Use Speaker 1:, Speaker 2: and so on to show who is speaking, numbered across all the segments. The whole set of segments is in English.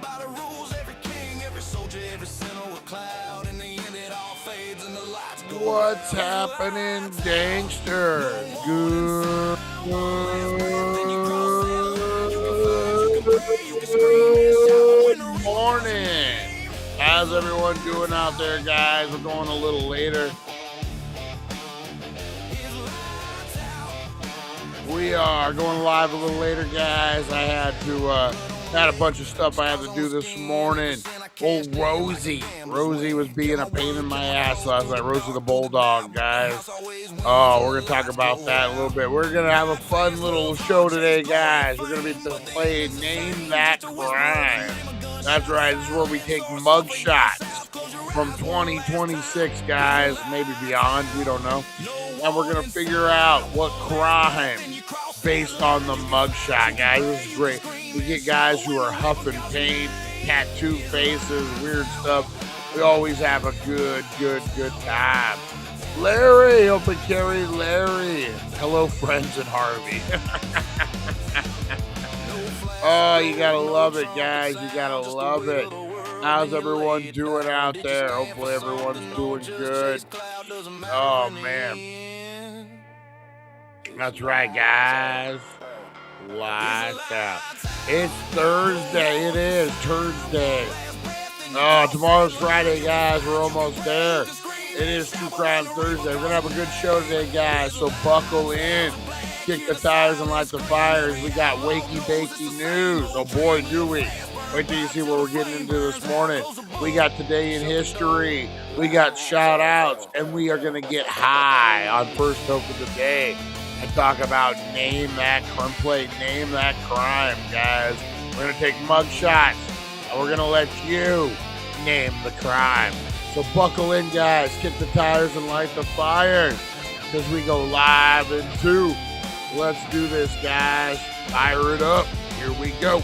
Speaker 1: by the rules, every king, every soldier, every sinner will cloud. In the end, it all fades and the lights go.
Speaker 2: What's happening, gangster? Good morning. How's everyone doing out there, guys? We're going a little later. We are going live a little later, guys. I had a bunch of stuff I had to do this morning. Old Rosie was being a pain in my ass last night. Rosie the Bulldog, guys. Oh, we're gonna talk about that a little bit. We're gonna have a fun little show today, guys. We're gonna be playing Name That Crime. That's right. This is where we take mugshots from 2026, guys, maybe beyond. We don't know. And we're gonna figure out what crime based on the mugshot, guys. This is great. We get guys who are huffing paint, tattoo faces, weird stuff. We always have a good time. Larry, open carry Larry. Hello, friends and Harvey. Oh, you gotta love it, guys. You gotta love it. How's everyone doing out there? Hopefully everyone's doing good. Oh, man. That's right, guys. Lights out. It's Thursday. It is Thursday. Oh, tomorrow's Friday, guys. We're almost there. It is True Crime Thursday. We're going to have a good show today, guys, so buckle in. Kick the tires and light the fires. We got Wakey Bakey news. Oh, boy, do we. Wait till you see what we're getting into this morning. We got Today in History. We got shout-outs. And we are going to get high on First Toke of the Day and talk about Name That Crime. Name That Crime, guys. We're going to take mugshots. And we're going to let you name the crime. So buckle in, guys. Kick the tires and light the fires. Because we go live in 2. Let's do this, guys. Fire it up. Here we go.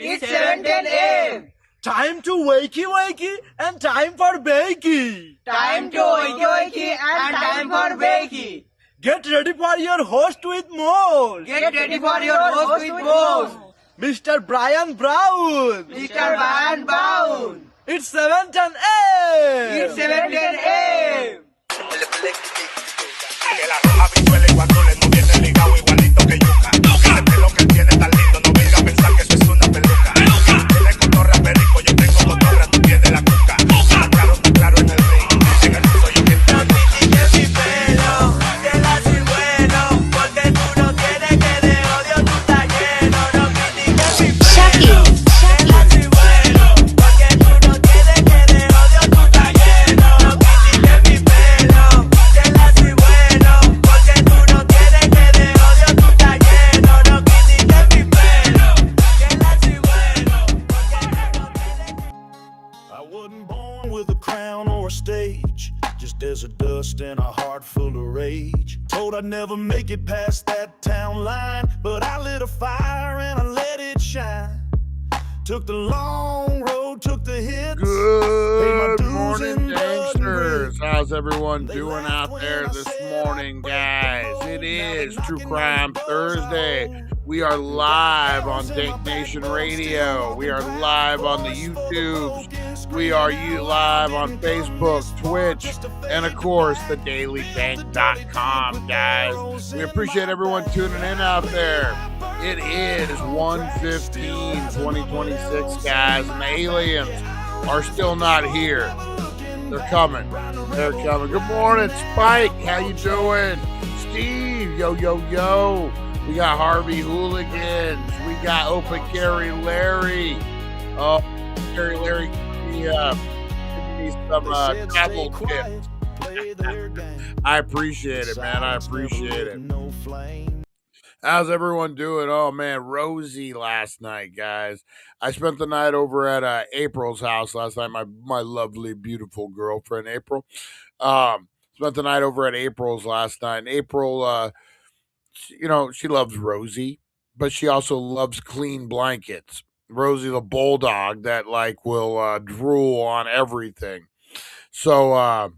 Speaker 3: It's 7:10 a.m.
Speaker 4: Time to wakey wakey and time for bakey.
Speaker 3: Time to wakey and time for bakey.
Speaker 4: Get ready for your host with more.
Speaker 3: Get ready for your host with more.
Speaker 4: Mr. Brian Brown.
Speaker 3: Mr. Brian Brown.
Speaker 4: It's 7:10 a.m.
Speaker 3: It's 7:10 a.m.
Speaker 5: Que la roja pichuela y cuando le moviese el ligado igualito que yuca. El pelo que tiene tan lindo, no venga a pensar que eso es una peluca. Tiene cotorra perico, yo tengo cotorra, tú tienes la cuca. Claro en el ring, en el piso yo que mi pelo, que la soy buena. road, I'd never make it past that town line. But I lit a fire and I let it shine. Took the long road, took the hits.
Speaker 2: Good morning, Danksters. How's everyone doing out there this morning, guys? It is True Crime Thursday. We are live on Dank Nation Radio. We are live on the YouTubes. We are live on Facebook, Twitch, and of course, the dailydank.com, guys. We appreciate everyone tuning in out there. It is 1/15/2026, guys, and the aliens are still not here. They're coming. They're coming. Good morning, Spike. How you doing? Steve, yo. We got Harvey Hooligans. We got Open Carry Larry. Oh, Carry Larry, give me some travel tips. I appreciate it, man. I appreciate it. How's everyone doing? Oh, man, Rosie last night, guys. I spent the night over at April's house last night, my lovely, beautiful girlfriend, April. Spent the night over at April's last night. And April, she loves Rosie, but she also loves clean blankets. Rosie, the bulldog that, will drool on everything. So I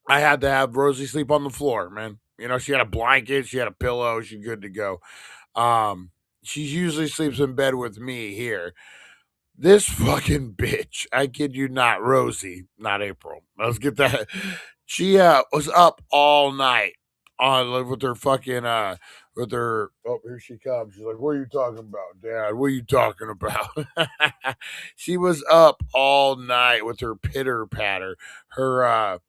Speaker 2: had to have Rosie sleep on the floor, man. She had a blanket, she had a pillow, she's good to go. She usually sleeps in bed with me here. This fucking bitch, I kid you not, Rosie, not April. Let's get that. She was up all night with her fucking here she comes. She's like, "What are you talking about, Dad? What are you talking about?" She was up all night with her pitter patter, her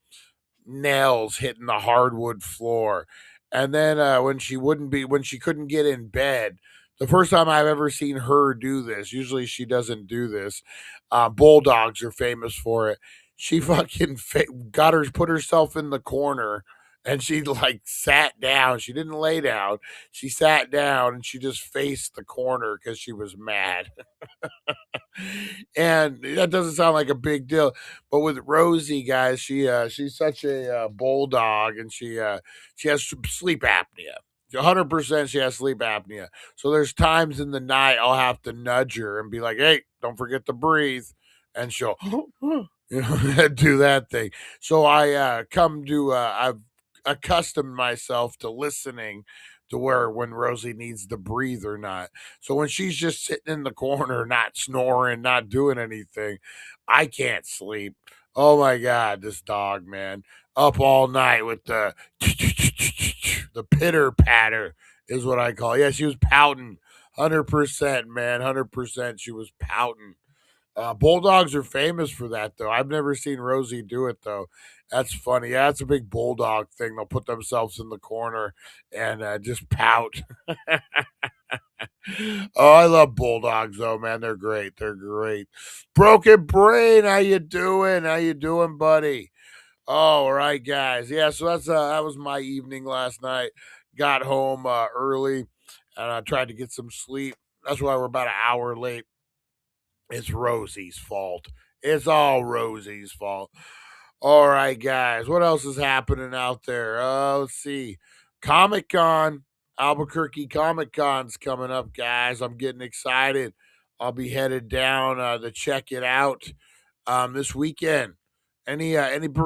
Speaker 2: nails hitting the hardwood floor. And then when she couldn't get in bed, the first time I've ever seen her do this, usually she doesn't do this. Bulldogs are famous for it. She fucking put herself in the corner and she sat down. She didn't lay down. She sat down and she just faced the corner because she was mad. And that doesn't sound like a big deal, but with Rosie, guys, she's such a bulldog, and she has sleep apnea. 100% she has sleep apnea. So there's times in the night I'll have to nudge her and be like, "Hey, don't forget to breathe," and she'll do that thing. So I've accustomed myself to listening to when Rosie needs to breathe or not. So when she's just sitting in the corner, not snoring, not doing anything, I can't sleep. Oh my God, this dog, man. Up all night with the pitter patter is what I call it. Yeah, she was pouting. 100%, man. 100% she was pouting. Bulldogs are famous for that, though. I've never seen Rosie do it, though. That's funny. Yeah, that's a big bulldog thing. They'll put themselves in the corner and just pout. Oh, I love bulldogs, though, man. They're great. They're great. Broken Brain, how you doing? How you doing, buddy? All right, guys. Yeah, so that was my evening last night. Got home early, and I tried to get some sleep. That's why we're about an hour late. It's Rosie's fault. It's all Rosie's fault. All right, guys. What else is happening out there? Let's see. Comic-Con. Albuquerque Comic-Con's coming up, guys. I'm getting excited. I'll be headed down to check it out this weekend. Any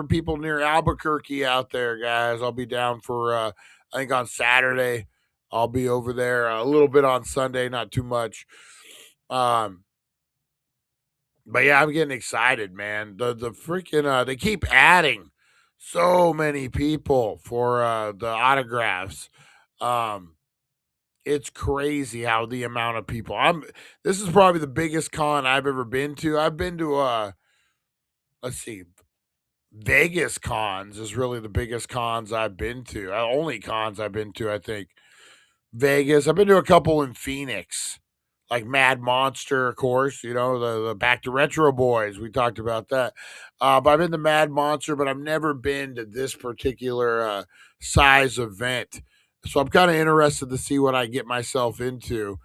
Speaker 2: people near Albuquerque out there, guys? I'll be down for, I think on Saturday. I'll be over there a little bit on Sunday, not too much. But yeah, I'm getting excited, man. The freaking they keep adding so many people for the autographs. It's crazy how the amount of people. This is probably the biggest con I've ever been to. I've been to let's see. Vegas cons is really the biggest cons I've been to. Only cons I've been to, I think. Vegas. I've been to a couple in Phoenix. Like Mad Monster, of course, the Back to Retro Boys. We talked about that. But I've been to Mad Monster, but I've never been to this particular size event. So I'm kind of interested to see what I get myself into.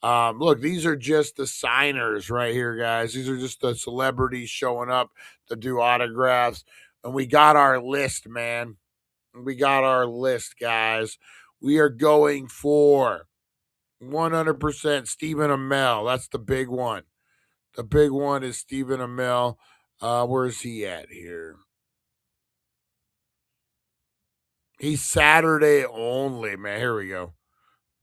Speaker 2: Look, these are just the signers right here, guys. These are just the celebrities showing up to do autographs. And we got our list, man. We got our list, guys. We are going for 100% Stephen Amell. That's the big one. The big one is Stephen Amell. Where's he at here? He's Saturday only, man. Here we go.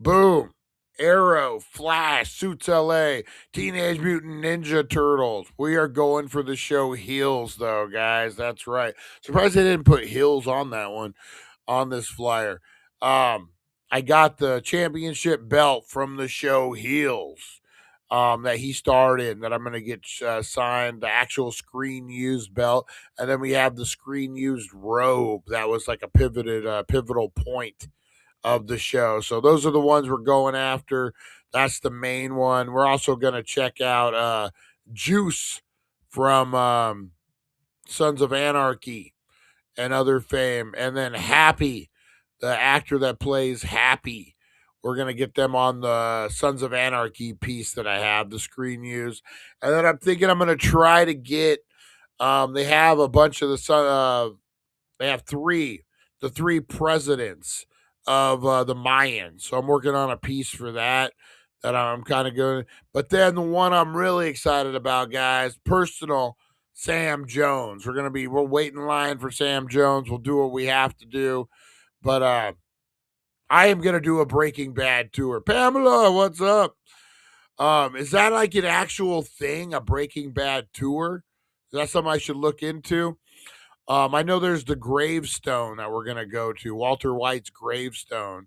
Speaker 2: Boom. Arrow, Flash, Suits LA, Teenage Mutant Ninja Turtles. We are going for the show Heels, though, guys. That's right. Surprised they didn't put Heels on that one, on this flyer. I got the championship belt from the show Heels that he starred in, that I'm going to get signed, the actual screen used belt. And then we have the screen used robe that was like a pivotal point of the show. So those are the ones we're going after. That's the main one. We're also going to check out Juice from Sons of Anarchy and other fame. And then Happy, the actor that plays Happy. We're going to get them on the Sons of Anarchy piece that I have, the screen use. And then I'm thinking I'm going to try to get, they have a bunch of they have the three presidents of the Mayans. So I'm working on a piece for that I'm kind of good. But then the one I'm really excited about, guys, personal Sam Jones. We'll wait in line for Sam Jones. We'll do what we have to do. But I am going to do a Breaking Bad tour. Pamela, what's up? Is that like an actual thing, a Breaking Bad tour? Is that something I should look into? I know there's the gravestone that we're going to go to. Walter White's gravestone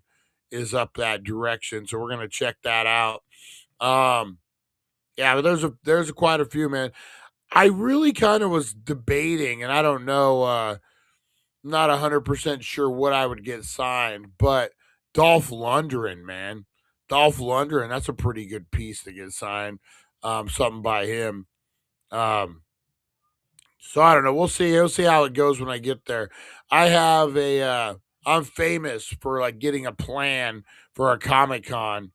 Speaker 2: is up that direction, so we're going to check that out. Yeah, but there's quite a few, man. I really kind of was debating, and I don't know, not 100% sure what I would get signed, but Dolph Lundgren, man. Dolph Lundgren, that's a pretty good piece to get signed. Something by him. So I don't know. We'll see. We'll see how it goes when I get there. I have I'm famous for like getting a plan for a Comic-Con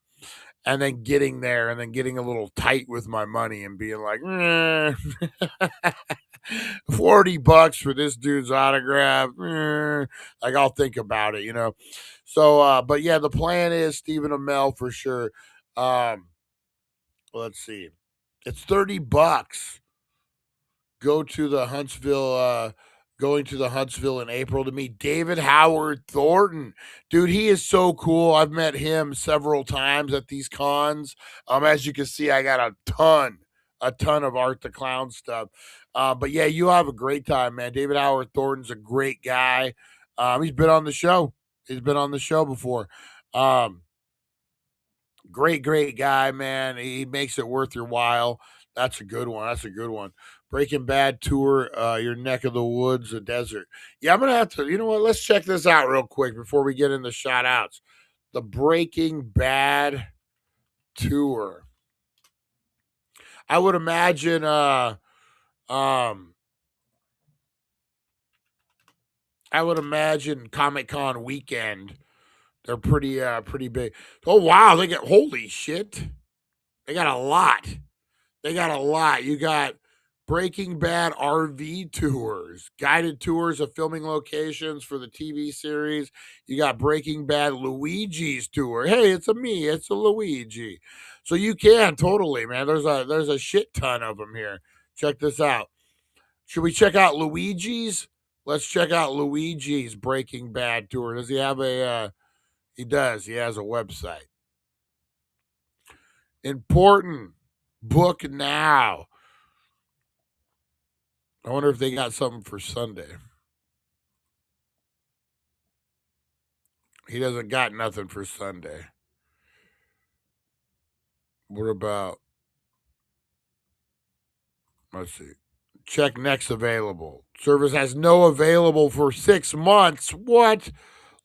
Speaker 2: and then getting there and then getting a little tight with my money and being like, $40 for this dude's autograph. Like I'll think about it, you know? So, but yeah, the plan is Stephen Amell for sure. Let's see. It's $30. Going to the Huntsville in April to meet David Howard Thornton. Dude, he is so cool. I've met him several times at these cons. As you can see, I got a ton of Art the Clown stuff. But yeah, you have a great time, man. David Howard Thornton's a great guy. He's been on the show. He's been on the show before. Great guy, man. He makes it worth your while. That's a good one. Breaking Bad tour, your neck of the woods, the desert. Yeah, I'm going to have to, you know what? Let's check this out real quick before we get into shout outs. The Breaking Bad tour. I would imagine, Comic-Con weekend. They're pretty big. Oh, wow. Holy shit. They got a lot. You got Breaking Bad RV tours, guided tours of filming locations for the TV series. You got Breaking Bad Luigi's tour. Hey, it's a Luigi. So you can totally, man. There's a shit ton of them here. Check this out. Should we check out Luigi's? Let's check out Luigi's Breaking Bad tour. Does he have he does. He has a website. Important. Book now. I wonder if they got something for Sunday. He doesn't got nothing for Sunday. What about, let's see. Check next available. Service has no available for 6 months. What?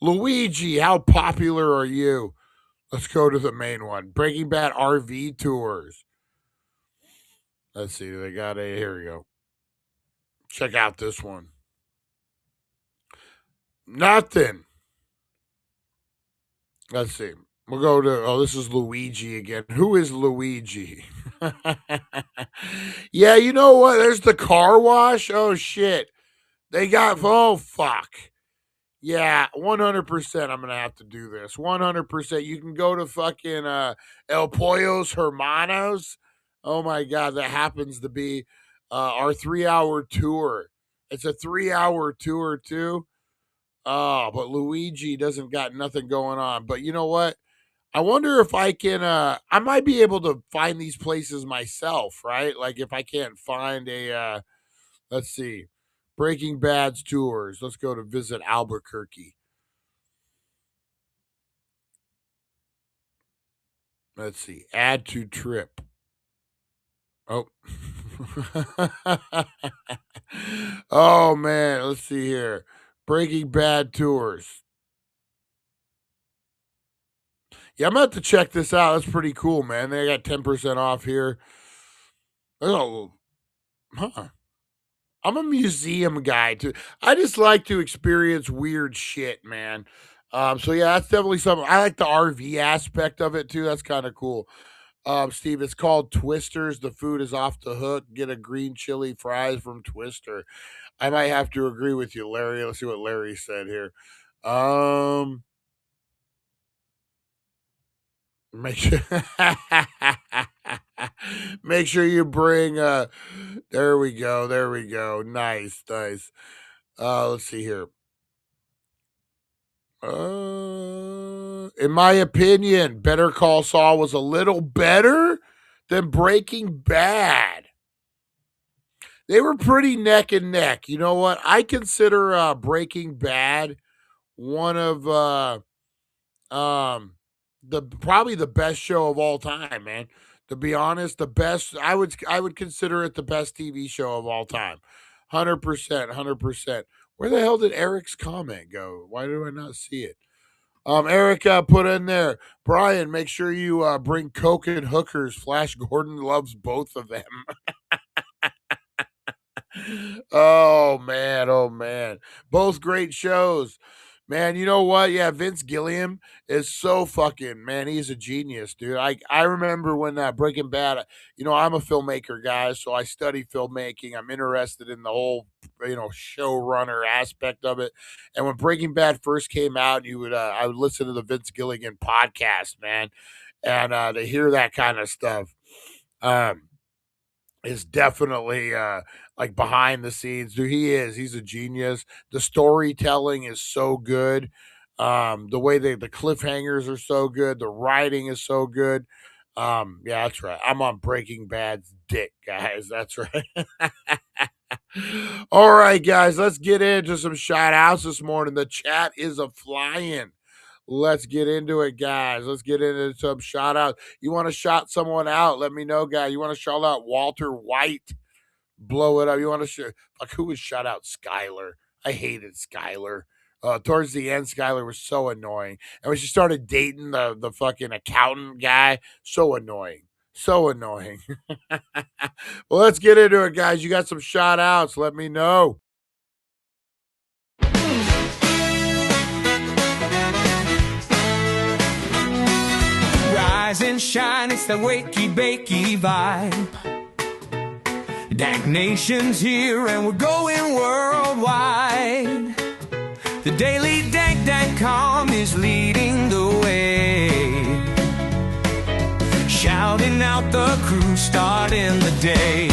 Speaker 2: Luigi, how popular are you? Let's go to the main one. Breaking Bad RV tours. Let's see. They got here we go. Check out this one. Nothing. Let's see. We'll go to, this is Luigi again. Who is Luigi? Yeah, you know what? There's the car wash. Oh, shit. They got, oh, fuck. Yeah, 100%. I'm gonna have to do this. 100%. You can go to fucking El Pollos Hermanos. Oh my god, that happens to be our 3-hour tour. It's a 3-hour tour too. Oh, but Luigi doesn't got nothing going on. But you know what? I wonder if I can I might be able to find these places myself, right? Like if I can't find a let's see. Breaking Bad's tours. Let's go to visit Albuquerque. Let's see. Add to trip. Oh. Oh man, let's see here. Breaking Bad tours. Yeah, I'm gonna have to check this out. That's pretty cool, man. They got 10% off here. Oh, huh. I'm a museum guy too. I just like to experience weird shit, man. So yeah, that's definitely something. I like the RV aspect of it too. That's kind of cool. Steve, it's called Twisters. The food is off the hook. Get a green chili fries from Twister. I might have to agree with you, Larry. Let's see what Larry said here. Um, make sure make sure you bring there we go. There we go. Nice, nice. Let's see here. In my opinion, Better Call Saul was a little better than Breaking Bad. They were pretty neck and neck. You know what? I consider Breaking Bad one of um the probably the best show of all time, man. To be honest, the best I would consider it the best TV show of all time. 100%, 100%. Where the hell did Eric's comment go? Why do I not see it? Eric put in there, Brian, make sure you bring Coke and hookers. Flash Gordon loves both of them. Oh man, oh man. Both great shows. Man, you know what? Yeah, Vince Gilliam is so fucking man, he's a genius, dude. I remember when Breaking Bad, I'm a filmmaker guy, so I study filmmaking. I'm interested in the whole, showrunner aspect of it. And when Breaking Bad first came out, I would listen to the Vince Gilligan podcast, man. And to hear that kind of stuff. Is definitely like behind the scenes. Dude, he's a genius. The storytelling is so good. The way the cliffhangers are so good, the writing is so good. Yeah, that's right. I'm on Breaking Bad's dick, guys. That's right. All right, guys, let's get into some shout outs this morning. The chat is a flying. Let's get into it, guys. Let's get into some shout out. You want to shout someone out? Let me know, guys. You want to shout out Walter White? Blow it up. You want to who would shout out Skylar? I hated Skylar. Towards the end, Skylar was so annoying. And when she started dating the fucking accountant guy, so annoying. So annoying. Well, let's get into it, guys. You got some shout outs. Let me know.
Speaker 1: Rise and shine, it's the Wakey Bakey vibe. Dank Nation's here and we're going worldwide. The daily Dank.com is leading the way. Shouting out the crew, starting the day.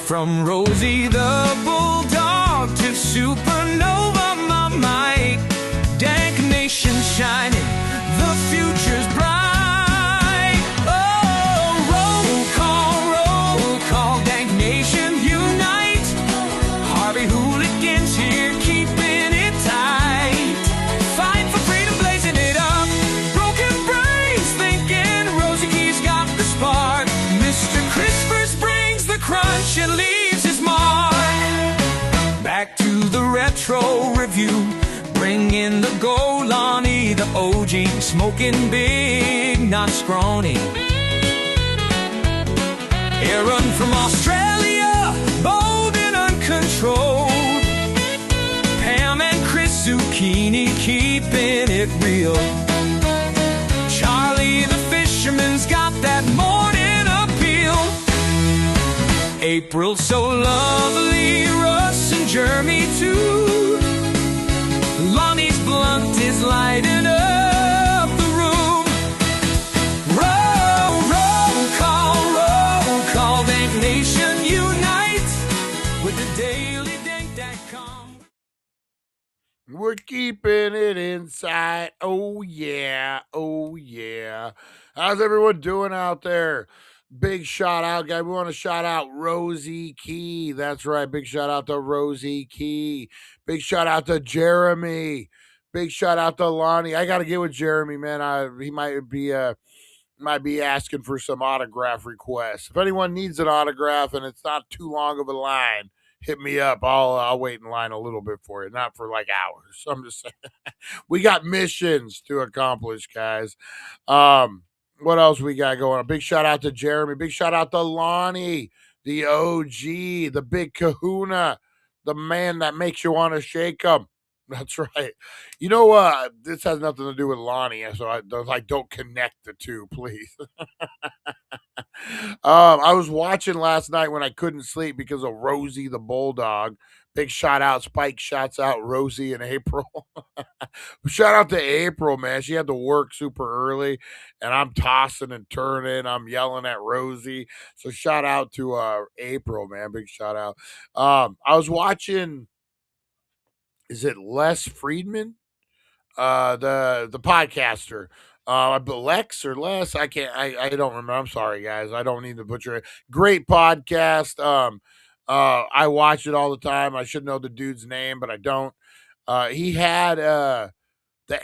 Speaker 1: From Rosie the Bulldog to Supernova, my Mike. Dank Nation shining, the future's bright. Roll call, Dank Nation unite. Harvey hooligans here keeping it tight. Fight for freedom, blazing it up. Broken brains thinking Rosie Key's got the spark. Mr. Crispers brings the crunch and leaves his mark. Back to the retro review. Bring in the Golani, the OG, smoking big, not scrawny. Aaron from Australia, bold and uncontrolled. Pam and Chris Zucchini, keeping it real. Charlie the fisherman's got that morning appeal. April so lovely, Russ and Jeremy too. front is lighting up the room. Roll call, Dank Nation unite with the Daily Dank.com.
Speaker 2: We're keeping it inside. Oh, yeah. Oh, yeah. How's everyone doing out there? Big shout out, guy. We want to shout out Rosie Key. That's right. Big shout out to Rosie Key. Big shout out to Jeremy. Big shout out to Lonnie. I got to get with Jeremy, man. He might be asking for some autograph requests. If anyone needs an autograph and it's not too long of a line, hit me up. I'll wait in line a little bit for it, not for like hours. I'm just saying, we got missions to accomplish, guys. What else we got going on? Big shout out to Jeremy. Big shout out to Lonnie, the OG, the big kahuna, the man that makes you want to shake him. That's right. You know, this has nothing to do with Lonnie, so I don't connect the two, please. I was watching last night when I couldn't sleep because of Rosie the Bulldog. Big shout out, Spike shouts out Rosie and April. Shout out to April, man. She had to work super early, and I'm tossing and turning. I'm yelling at Rosie. So shout out to April, man. Big shout out. I was watching, is it Les Friedman? The podcaster. Lex or Les, I don't remember. I'm sorry, guys. I don't need to butcher it. Great podcast. I watch it all the time. I should know the dude's name, but I don't. He had the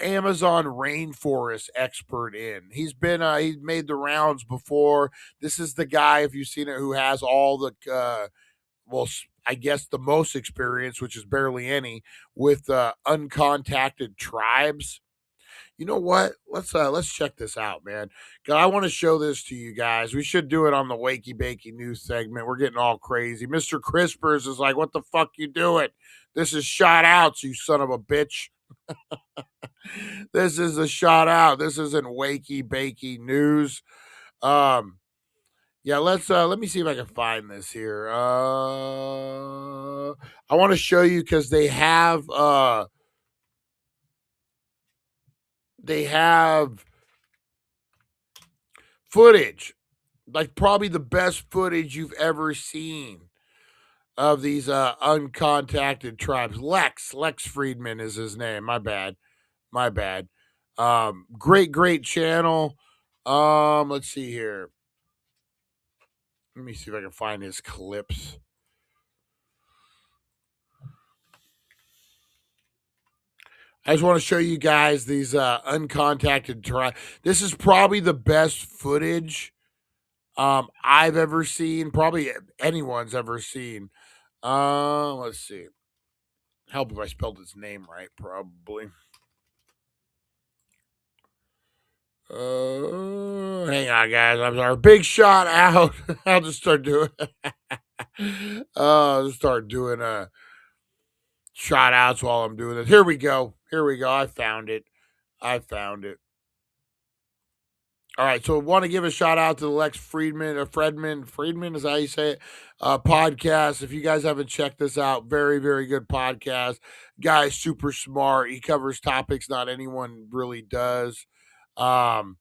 Speaker 2: Amazon rainforest expert in. He's made the rounds before. This is the guy, if you've seen it, who has all the I guess the most experience, which is barely any, with uncontacted tribes. You know what? Let's check this out, man. I want to show this to you guys. We should do it on the Wakey Bakey news segment. We're getting all crazy. Mr. Crispers is like, "What the fuck you doing? This is shout outs, you son of a bitch." This is a shout out. This isn't Wakey Bakey news. Yeah, let me see if I can find this here. I want to show you because they have footage, like probably the best footage you've ever seen of these uncontacted tribes. Lex Friedman is his name. My bad. Great channel. Let's see here. Let me see if I can find his clips. I just want to show you guys these uncontacted tribes. This is probably the best footage I've ever seen, probably anyone's ever seen. Let's see. Help if I spelled his name right, probably. Hang on, guys. I'm sorry. Big shout out. I'll just start doing. Just start doing shout outs while I'm doing this. Here we go. I found it. All right, so I want to give a shout out to the Lex Friedman, Friedman is how you say it, podcast. If you guys haven't checked this out, very, very good podcast. Guy's super smart. He covers topics not anyone really does. So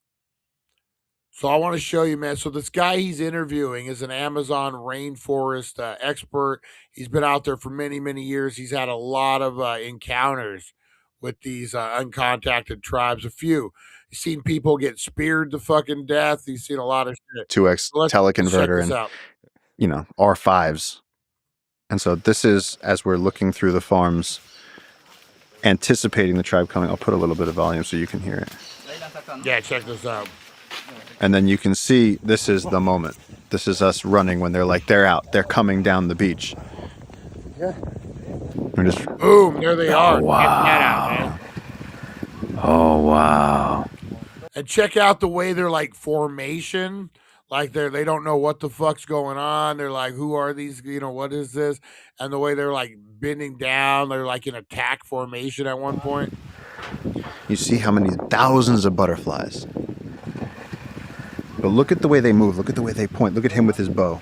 Speaker 2: I want to show you, man. So this guy he's interviewing is an Amazon rainforest expert. He's been out there for many, many years. He's had a lot of encounters with these uncontacted tribes. A few. He's seen people get speared to fucking death. He's seen a lot of shit.
Speaker 6: 2x teleconverter and R5s. And so this is, as we're looking through the farms, anticipating the tribe coming. I'll put a little bit of volume so you can hear it.
Speaker 2: Yeah, check this out.
Speaker 6: And then you can see this is the moment. This is us running when they're out. They're coming down the beach.
Speaker 2: Yeah. Boom, there they are.
Speaker 6: Wow.
Speaker 2: Check that out, man.
Speaker 6: Oh, wow.
Speaker 2: And check out the way they're like formation. Like they don't know what the fuck's going on. They're like, who are these? What is this? And the way they're like bending down, they're like in attack formation at one point.
Speaker 6: You see how many thousands of butterflies. But look at the way they move. Look at the way they point. Look at him with his bow.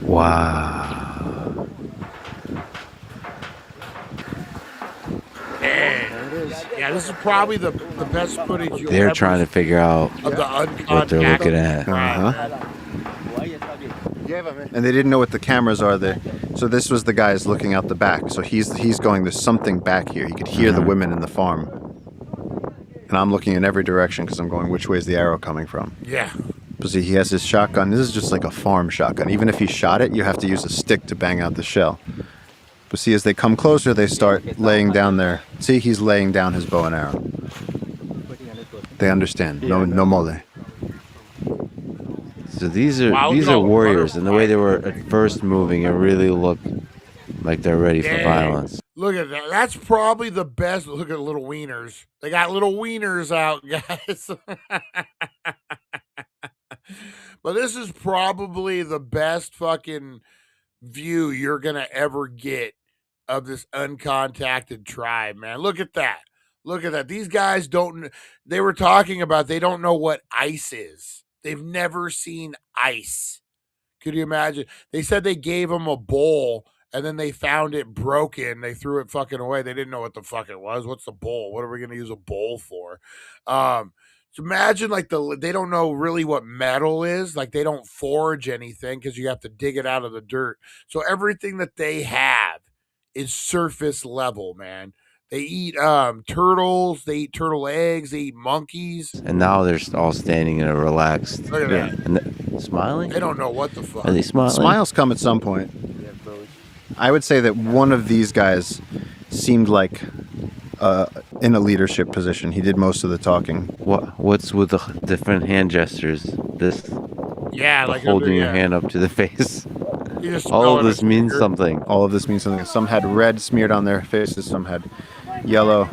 Speaker 6: Wow.
Speaker 2: Yeah, this is probably the best footage you'll
Speaker 7: They're
Speaker 2: ever
Speaker 7: trying to figure out
Speaker 2: of the
Speaker 7: what they're looking
Speaker 2: uncontacted
Speaker 7: at.
Speaker 6: And they didn't know what the cameras are there. So this was the guys looking out the back. So he's going, there's something back here. He could hear the women in the farm. And I'm looking in every direction because I'm going, which way is the arrow coming from?
Speaker 2: Yeah.
Speaker 6: But see, he has his shotgun. This is just like a farm shotgun. Even if he shot it, you have to use a stick to bang out the shell. But see, as they come closer, they start laying down their... See, he's laying down his bow and arrow. They understand. No mole.
Speaker 7: So these are warriors, and the way they were at first moving, it really looked like they're ready for violence.
Speaker 2: Look at that. That's probably the best. Look at little wieners. They got little wieners out, guys. But this is probably the best fucking view you're going to ever get of this uncontacted tribe, man. Look at that. Look at that. These guys they were talking about they don't know what ice is. They've never seen ice. Could you imagine? They said they gave them a bowl and then they found it broken. They threw it fucking away. They didn't know what the fuck it was. What's the bowl? What are we going to use a bowl for? So imagine like they don't know really what metal is. Like they don't forge anything because you have to dig it out of the dirt. So everything that they have is surface level, man. They eat turtles. They eat turtle eggs. They eat monkeys.
Speaker 7: And now they're all standing in a relaxed.
Speaker 2: Look at that.
Speaker 7: And smiling?
Speaker 2: They don't know what the fuck.
Speaker 7: Are they smiling?
Speaker 6: Smiles come at some point. I would say that one of these guys seemed like in a leadership position. He did most of the talking.
Speaker 7: What's with the different hand gestures?
Speaker 2: Like
Speaker 7: holding your hand up to the face. All of this means something.
Speaker 6: All of this means something. Some had red smeared on their faces. Some had yellow.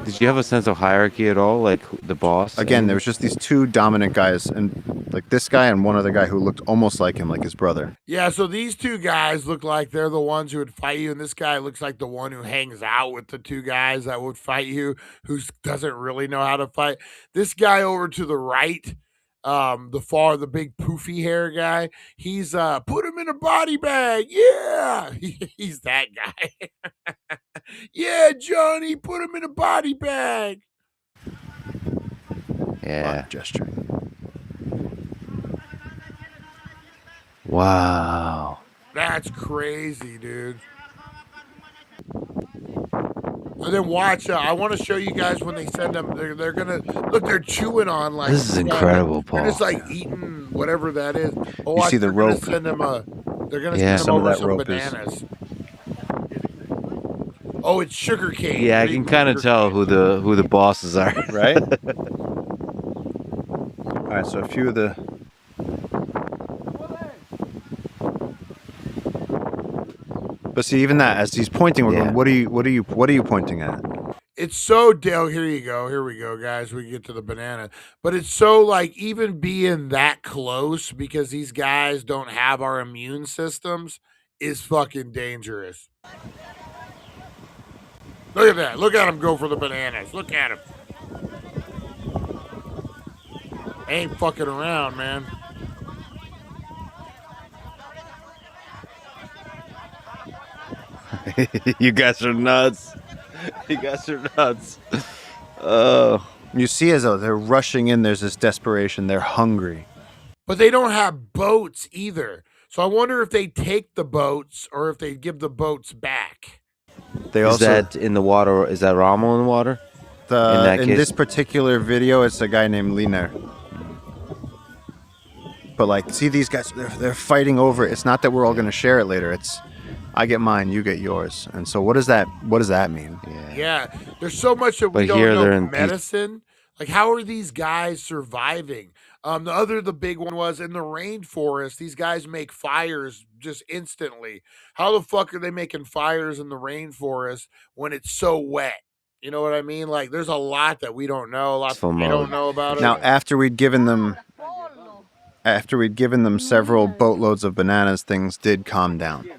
Speaker 7: Did you have a sense of hierarchy at all, like the boss?
Speaker 6: Again, there was just these two dominant guys, and like this guy and one other guy who looked almost like him, like his brother.
Speaker 2: Yeah, so these two guys look like they're the ones who would fight you, and this guy looks like the one who hangs out with the two guys that would fight you, who doesn't really know how to fight. This guy over to the right, the big poofy hair guy, he's put him in a body bag. Yeah, he's that guy. Yeah, Johnny, put him in a body bag.
Speaker 7: Yeah.
Speaker 6: Gesturing.
Speaker 7: Wow.
Speaker 2: That's crazy, dude. And then watch. I want to show you guys when they send them. They're gonna look. They're chewing on like.
Speaker 7: This is incredible, Paul.
Speaker 2: They're just like eating whatever that is. Oh,
Speaker 6: you see the rope.
Speaker 2: They're gonna send them over some bananas. Oh, it's sugar cane.
Speaker 7: Yeah, I can kind of tell who the bosses are,
Speaker 6: right? All right, so a few of the. But see, even that, as he's pointing, we're going, what are you pointing at?
Speaker 2: It's so Dale. Here you go. Here we go, guys. We get to the banana, but it's so like even being that close because these guys don't have our immune systems is fucking dangerous. Look at that. Look at him go for the bananas. Look at him. Ain't fucking around, man.
Speaker 7: You guys are nuts. You guys are nuts.
Speaker 6: You see as though they're rushing in, there's this desperation. They're hungry.
Speaker 2: But they don't have boats either. So I wonder if they take the boats or if they give the boats back.
Speaker 7: Is that in the water? Is that Rommel in the water?
Speaker 6: In this particular video, it's a guy named Liner. But like, see these guys, they're fighting over it. It's not that we're all going to share it later. It's I get mine, you get yours. And so what does that mean?
Speaker 2: Yeah. There's so much that we don't know medicine. Like, how are these guys surviving? The big one was in the rainforest. These guys make fires just instantly. How the fuck are they making fires in the rainforest when it's so wet? You know what I mean? Like, there's a lot that we don't know. A lot that we don't know about it.
Speaker 6: Now, after we'd given them several boatloads of bananas, things did calm down.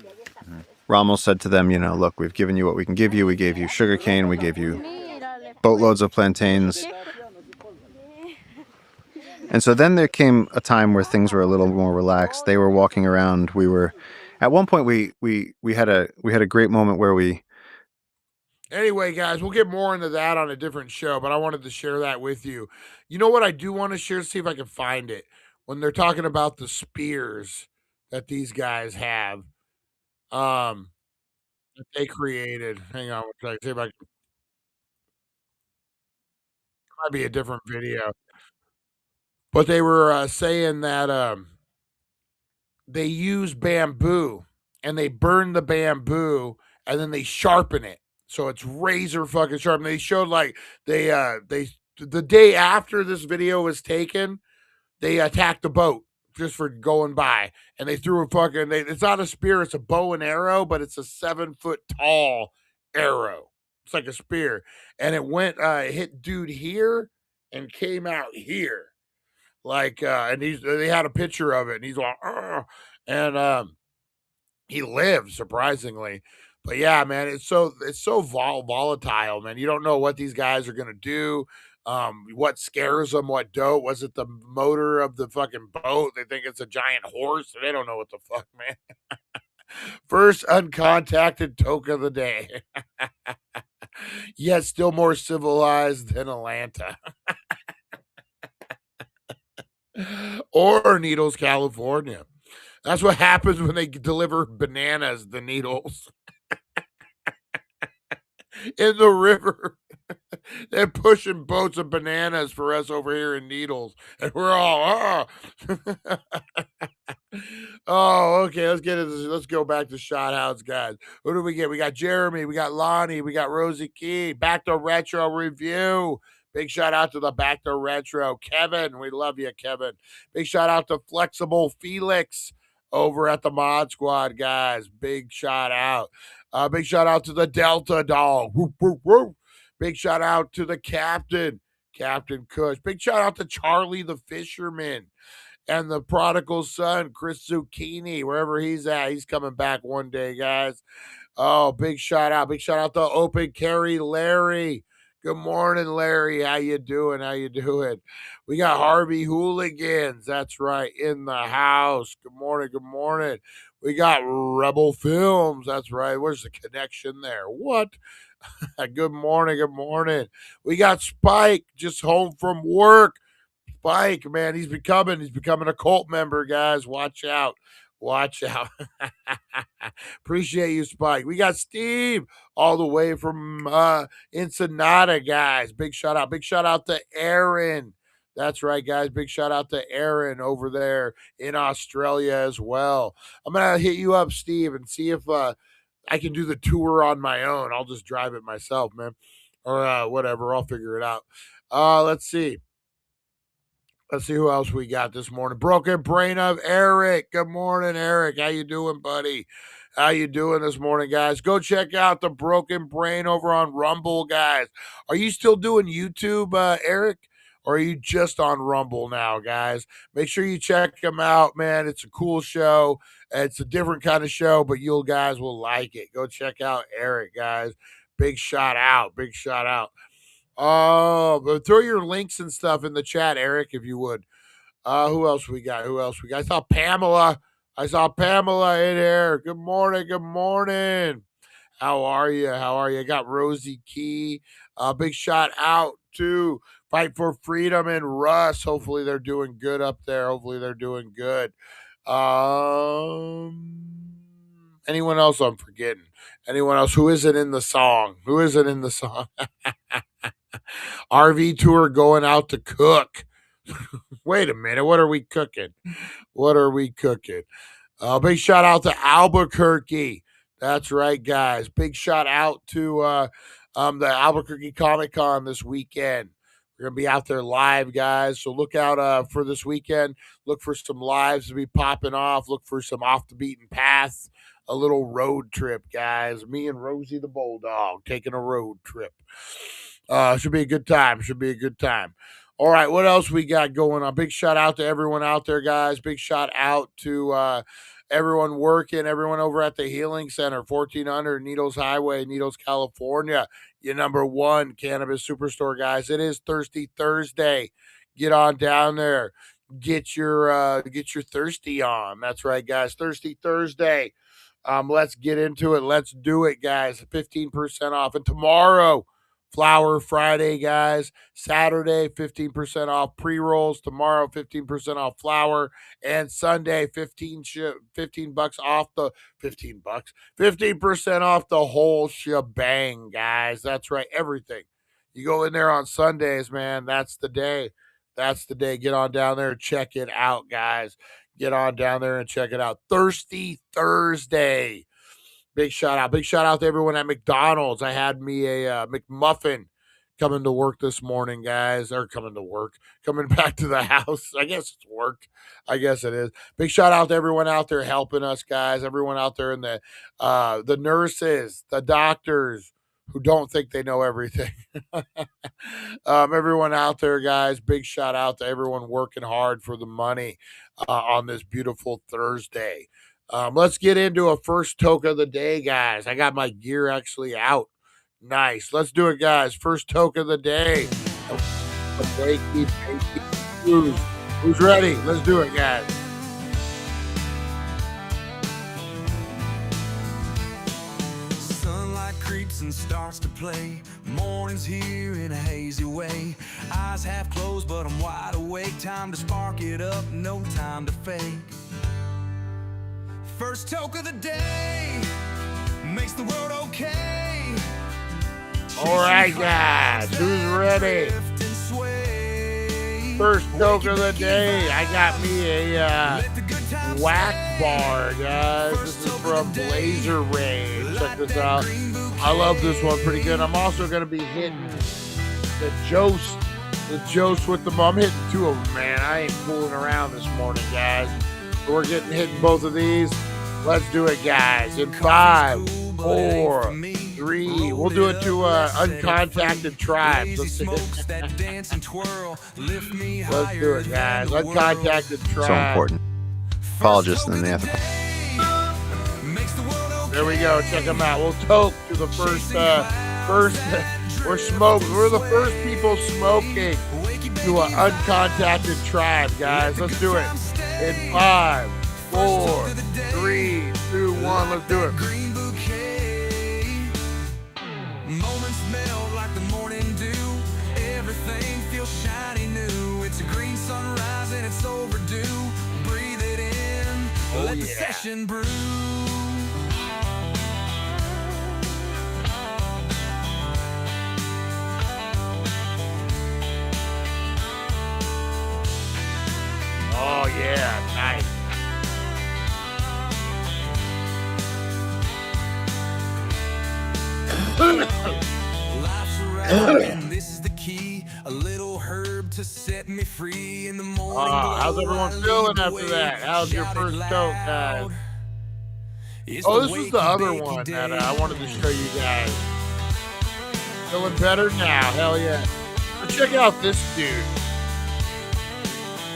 Speaker 6: Rommel said to them, look, we've given you what we can give you. We gave you sugarcane. We gave you boatloads of plantains. And so then there came a time where things were a little more relaxed. They were walking around. At one point we had a great moment where
Speaker 2: Anyway, guys, we'll get more into that on a different show, but I wanted to share that with you. You know what I do want to share? See if I can find it. When they're talking about the spears that these guys have, that they created. Hang on, see if I can. Might be a different video, but they were saying that they use bamboo and they burn the bamboo and then they sharpen it. So it's razor fucking sharp. And they showed like they the day after this video was taken, they attacked the boat just for going by. And they threw a fucking it's not a spear, it's a bow and arrow, but it's a 7-foot tall arrow. It's like a spear. And it went hit dude here and came out here. Like and they had a picture of it and he's like, "Ugh." And he lived surprisingly. But yeah, man, it's so volatile, man. You don't know what these guys are gonna do. What scares them? What don't? Was it the motor of the fucking boat? They think it's a giant horse. They don't know what the fuck, man. First uncontacted Toke of the day. Yet still more civilized than Atlanta. Or Needles, California. That's what happens when they deliver bananas, the Needles. In the river. They're pushing boats of bananas for us over here in Needles. And we're all, oh, okay. Let's get into this. Let's go back to Shot House, guys. Who do we get? We got Jeremy, we got Lonnie, we got Rosie Key. Back to Retro Review. Big shout out to the Back to Retro. Kevin, we love you, Kevin. Big shout out to Flexible Felix over at the Mod Squad, guys. Big shout out. Big shout out to the Delta Dog. Woo, woo, woo. Big shout out to the Captain, Captain Kush. Big shout out to Charlie the Fisherman and the prodigal son, Chris Zucchini, wherever he's at. He's coming back one day, guys. Oh, big shout out. Big shout out to Open Carry Larry. Good morning, Larry. How you doing? How you doing? We got Harvey Hooligans. That's right, in the house. Good morning. Good morning. We got Rebel Films. That's right. Where's the connection there? What? Good morning. Good morning. We got Spike just home from work. Spike, man, he's becoming a cult member, guys. Watch out. Watch out. Appreciate you, Spike. We got Steve all the way from Ensenada, guys. Big shout out. Big shout out to Aaron. That's right, guys. Big shout out to Aaron over there in Australia as well. I'm going to hit you up, Steve, and see if I can do the tour on my own. I'll just drive it myself, man. Or whatever. I'll figure it out. Let's see. Let's see who else we got this morning. Broken Brain of Eric. Good morning, Eric. How you doing, buddy? How you doing this morning, guys? Go check out the Broken Brain over on Rumble, guys. Are you still doing YouTube, Eric? Or are you just on Rumble now, guys? Make sure you check him out, man. It's a cool show. It's a different kind of show, but you guys will like it. Go check out Eric, guys. Big shout out. Big shout out. Oh, but throw your links and stuff in the chat, Eric, if you would. Who else we got? Who else we got? I saw Pamela. In here. Good morning. Good morning. How are you? How are you? I got Rosie Key. Big shout out to Fight for Freedom and Russ. Hopefully they're doing good up there. Hopefully they're doing good. Anyone else I'm forgetting? Anyone else who isn't in the song? Who isn't in the song? RV tour going out to cook. Wait a minute. What are we cooking? What are we cooking? Big shout out to Albuquerque. That's right, guys. Big shout out to the Albuquerque Comic Con this weekend. We're going to be out there live, guys. So look out for this weekend. Look for some lives to be popping off. Look for some off the beaten path. A little road trip, guys. Me and Rosie the Bulldog taking a road trip. Should be a good time. Should be a good time. All right, what else we got going on? Big shout out to everyone out there, guys. Big shout out to everyone working, everyone over at the Healing Center, 1400 Needles Highway, Needles, California. Your number one cannabis superstore, guys. It is Thirsty Thursday. Get on down there. Get your thirsty on. That's right, guys. Thirsty Thursday. Let's get into it. Let's do it, guys. 15% off. And tomorrow, Flower Friday, guys. Saturday, 15% off pre-rolls. Tomorrow, 15% off flour. And Sunday, 15 bucks off the 15 bucks. 15% off the whole shebang, guys. That's right. Everything. You go in there on Sundays, man. That's the day. That's the day. Get on down there and check it out, guys. Get on down there and check it out. Thirsty Thursday. Big shout out. Big shout out to everyone at McDonald's. I had me a McMuffin coming to work this morning, guys. Or coming to work. Coming back to the house. I guess it's work. I guess it is. Big shout out to everyone out there helping us, guys. Everyone out there in the nurses, the doctors who don't think they know everything. Everyone out there, guys. Big shout out to everyone working hard for the money on this beautiful Thursday. Let's get into a first toke of the day, guys. I got my gear actually out. Nice. Let's do it, guys. First toke of the day. Wakey Bakey. Who's ready? Let's do it, guys.
Speaker 1: Sunlight creeps and starts to play. Morning's here in a hazy way. Eyes half closed, but I'm wide awake. Time to spark it up, no time to fake. First toke of the day makes the world okay.
Speaker 2: All right, guys, who's ready? First toke of the day. I got me a whack bar, guys. This is from Blazer Ray. Check this out. I love this one pretty good. I'm also going to be hitting the Jost with the I'm hitting two of them, man. I ain't fooling around this morning, guys. We're hitting both of these. Let's do it, guys. In 5, 4, 3. We'll do it to uncontacted tribes. Let's do it, guys. Uncontacted tribes.
Speaker 6: So important. Apologists in the anthem.
Speaker 2: There we go. Check them out. We'll toke to the first. We're smoking. We're the first people smoking to an uncontacted tribe, guys. Let's do it. In 5, 4, 3, 2, 1. Let's do it.
Speaker 1: Moments melt like the morning dew. Everything feels shiny new. It's a green sunrise and it's overdue. Breathe it in. Let the session brew.
Speaker 2: Oh yeah, nice.
Speaker 1: Life's around, this is the key. A little herb to set me free in the morning.
Speaker 2: How's everyone feeling after that? How's your first toke, guys? Oh, this is the other one that I wanted to show you guys. Feeling better now? Hell yeah. So check out this dude.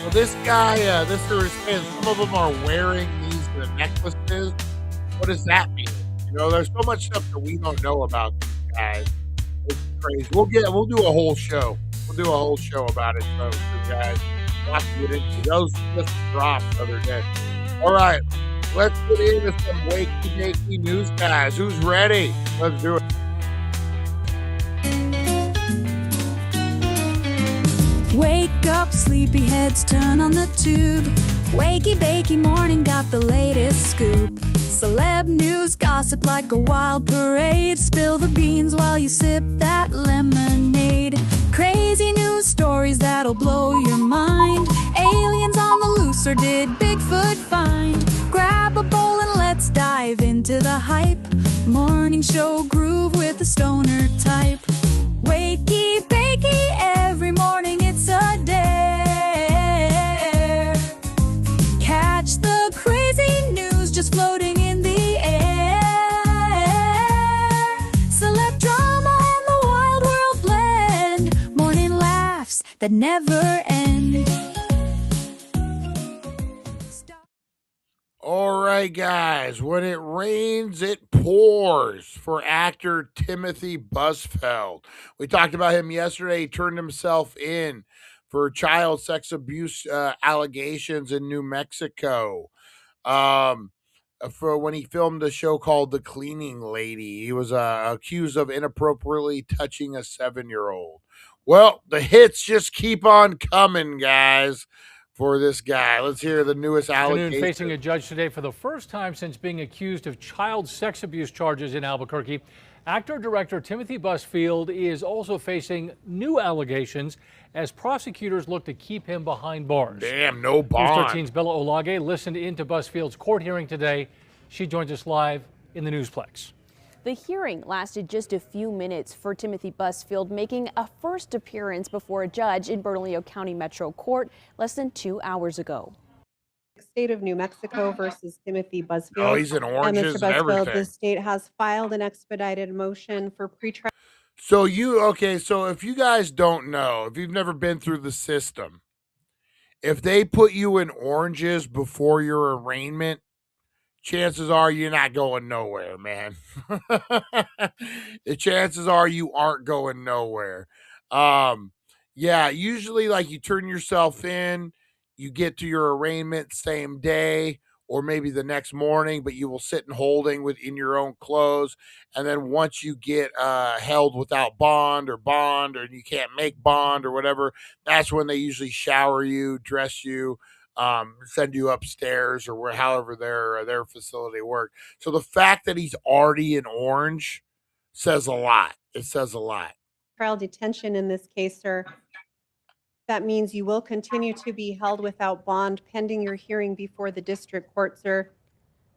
Speaker 2: So this guy, some of them are wearing these necklaces. What does that mean? You know, there's so much stuff that we don't know about these guys. It's crazy. We'll do a whole show. We'll do a whole show about it, folks, guys. We'll have to get into those just dropped the other day. All right, let's get into some Wakey Bakey news, guys. Who's ready? Let's do it.
Speaker 8: Wake up, sleepyheads, turn on the tube. Wakey Bakey morning got the latest scoop. Celeb news, gossip like a wild parade. Spill the beans while you sip that lemonade. Crazy news stories that'll blow your mind. Aliens on the loose, or did Bigfoot find? Grab a bowl and let's dive into the hype. Morning show groove with the stoner type. Wakey Bakey, every morning it's a dare. Catch the crazy news just floating in the air. Celeb drama and the wild world blend. Morning laughs that never end.
Speaker 2: All right, guys. When it rains, it pours for actor Timothy Busfeld. We talked about him yesterday. He turned himself in for child sex abuse allegations in New Mexico. for when he filmed a show called The Cleaning Lady. He was accused of inappropriately touching a 7-year-old. Well, the hits just keep on coming, guys, for this guy. Let's hear the newest allegation.
Speaker 9: Facing a judge today for the first time since being accused of child sex abuse charges in Albuquerque. Actor-director Timothy Busfield is also facing new allegations as prosecutors look to keep him behind bars.
Speaker 2: Damn, no bond.
Speaker 9: News 13's Bella Olage listened into Busfield's court hearing today. She joins us live in the Newsplex.
Speaker 10: The hearing lasted just a few minutes for Timothy Busfield, making a first appearance before a judge in Bernalillo County Metro Court less than 2 hours ago.
Speaker 11: State of New Mexico versus Timothy Busfield.
Speaker 2: Oh, he's in oranges and everything.
Speaker 11: The state has filed an expedited motion for pretrial.
Speaker 2: So if you guys don't know, if you've never been through the system, if they put you in oranges before your arraignment, chances are you're not going nowhere, man. The chances are you aren't going nowhere. Yeah, usually like you turn yourself in, you get to your arraignment same day or maybe the next morning, but you will sit in holding within your own clothes. And then once you get held without bond or you can't make bond or whatever, that's when they usually shower you, dress you, send you upstairs or however their facility works. So the fact that he's already in orange says a lot. It says a lot.
Speaker 11: Trial detention in this case, sir. That means you will continue to be held without bond pending your hearing before the district court, sir.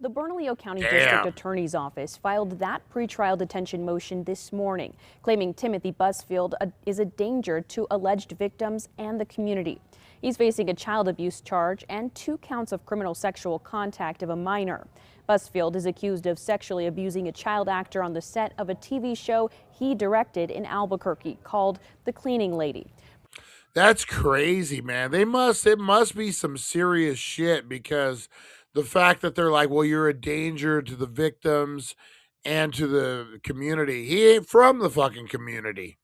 Speaker 10: The Bernalillo County District Attorney's Office filed that pretrial detention motion this morning, claiming Timothy Busfield is a danger to alleged victims and the community. He's facing a child abuse charge and 2 counts of criminal sexual contact of a minor. Busfield is accused of sexually abusing a child actor on the set of a TV show he directed in Albuquerque called The Cleaning Lady.
Speaker 2: That's crazy, man. It must be some serious shit, because the fact that they're like, well, you're a danger to the victims and to the community. He ain't from the fucking community.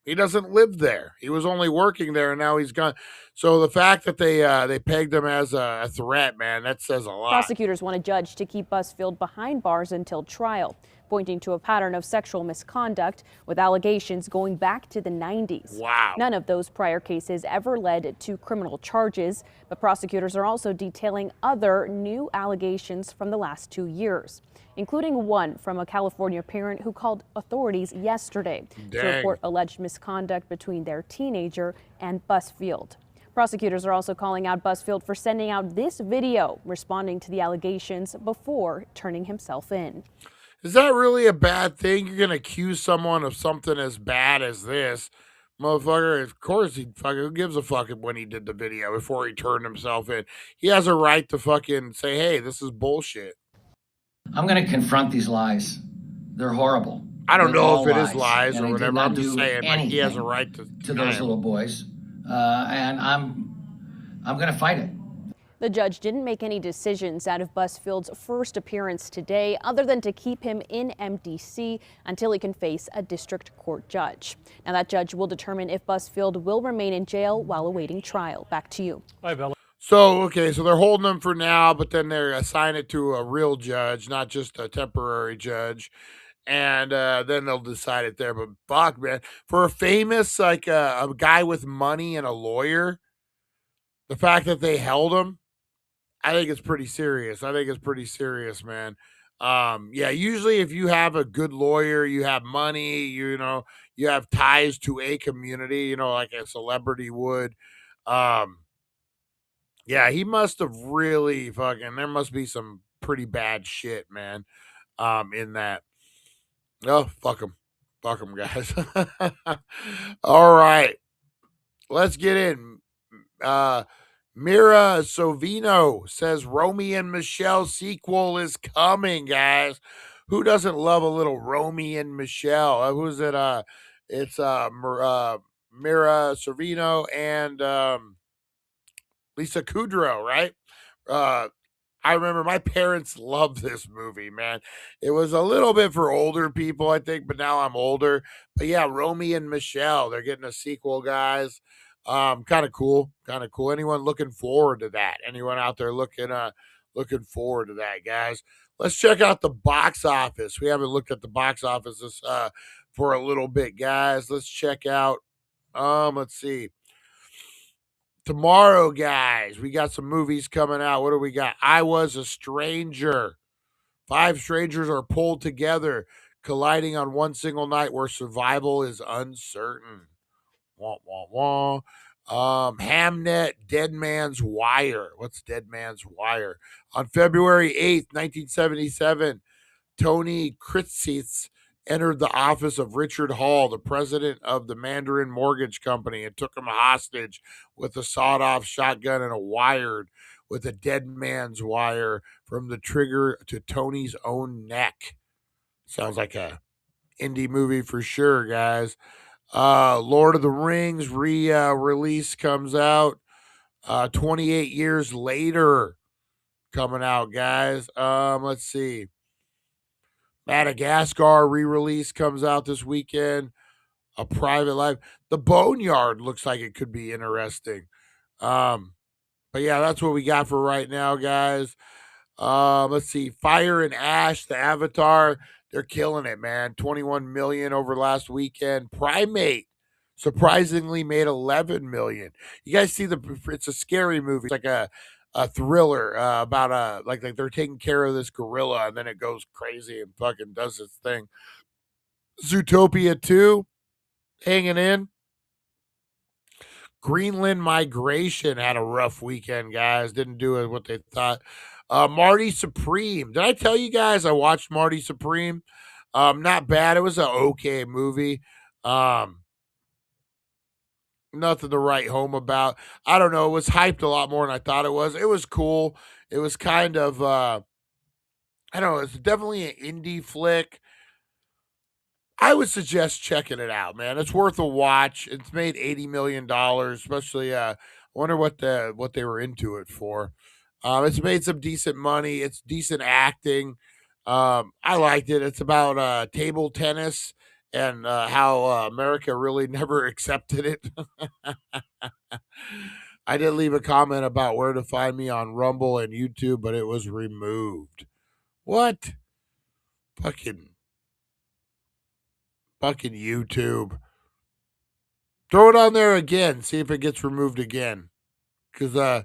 Speaker 2: He doesn't live there. He was only working there, and now he's gone. So the fact that they pegged him as a threat, man, that says a lot.
Speaker 10: Prosecutors want a judge to keep Busfield behind bars until trial, pointing to a pattern of sexual misconduct with allegations going back to the 90s.
Speaker 2: Wow.
Speaker 10: None of those prior cases ever led to criminal charges, but prosecutors are also detailing other new allegations from the last 2 years, including one from a California parent who called authorities yesterday to report alleged misconduct between their teenager and Busfield. Prosecutors are also calling out Busfield for sending out this video responding to the allegations before turning himself in.
Speaker 2: Is that really a bad thing? You're going to accuse someone of something as bad as this? Motherfucker, of course who gives a fuck when he did the video before he turned himself in? He has a right to fucking say, hey, this is bullshit.
Speaker 12: I'm going to confront these lies. They're horrible.
Speaker 2: I don't know if it is lies or whatever. I'm just saying, like, he has a right to
Speaker 12: those little boys. And I'm going to fight it.
Speaker 10: The judge didn't make any decisions out of Busfield's first appearance today, other than to keep him in MDC until he can face a district court judge. Now that judge will determine if Busfield will remain in jail while awaiting trial. Back to you.
Speaker 9: Hi, Bella.
Speaker 2: So they're holding him for now, but then they're assigning it to a real judge, not just a temporary judge. And then they'll decide it there. But fuck, man, for a famous, like a guy with money and a lawyer, the fact that they held him, I think it's pretty serious. Man. Yeah, usually if you have a good lawyer, you have money, you have ties to a community, like a celebrity would. Yeah, he must have really there must be some pretty bad shit, man, in that. Oh, fuck him, guys. All right, let's get in. Mira Sovino says Romy and Michelle sequel is coming, guys. Who doesn't love a little Romy and Michelle? Who's it? It's Mira Sorvino and Lisa Kudrow, right? I remember my parents loved this movie, man. It was a little bit for older people, I think, but now I'm older. But yeah, Romy and Michelle, they're getting a sequel, guys. Kind of cool. Anyone looking forward to that? Anyone out there looking Looking forward to that, guys. Let's check out the box office. We haven't looked at the box office for a little bit, guys. Let's check out. Let's see. Tomorrow, guys, we got some movies coming out. What do we got? I Was a Stranger. 5 strangers are pulled together, colliding on one single night where survival is uncertain. Wah, wah, wah. Hamnet, Dead Man's Wire. What's Dead Man's Wire? On February 8th, 1977, Tony Kritzitz entered the office of Richard Hall, the president of the Mandarin Mortgage Company, and took him hostage with a sawed-off shotgun and a wired with a dead man's wire from the trigger to Tony's own neck. Sounds like a indie movie for sure, guys. Lord of the Rings release comes out 28 years later coming out, guys. Let's see. Madagascar re-release comes out this weekend. A Private Life. The Boneyard looks like it could be interesting. But yeah, that's what we got for right now, guys. Let's see. Fire and Ash, the Avatar, they're killing it, man. 21 million over last weekend. Primate surprisingly made 11 million. You guys see it's a scary movie. It's like a thriller about like they're taking care of this gorilla and then it goes crazy and fucking does its thing. Zootopia 2 hanging in. Greenland Migration had a rough weekend, guys. Didn't do what they thought. Marty Supreme. Did I tell you guys I watched Marty Supreme? Not bad. It was an okay movie. Nothing to write home about. I don't know. It was hyped a lot more than I thought it was. It was cool. It was kind of, I don't know. It's definitely an indie flick. I would suggest checking it out, man. It's worth a watch. It's made $80 million, especially, I wonder what they were into it for. It's made some decent money. It's decent acting. I liked it. It's about table tennis and how America really never accepted it. I did leave a comment about where to find me on Rumble and YouTube, but it was removed. What? Fucking YouTube. Throw it on there again. See if it gets removed again. Because,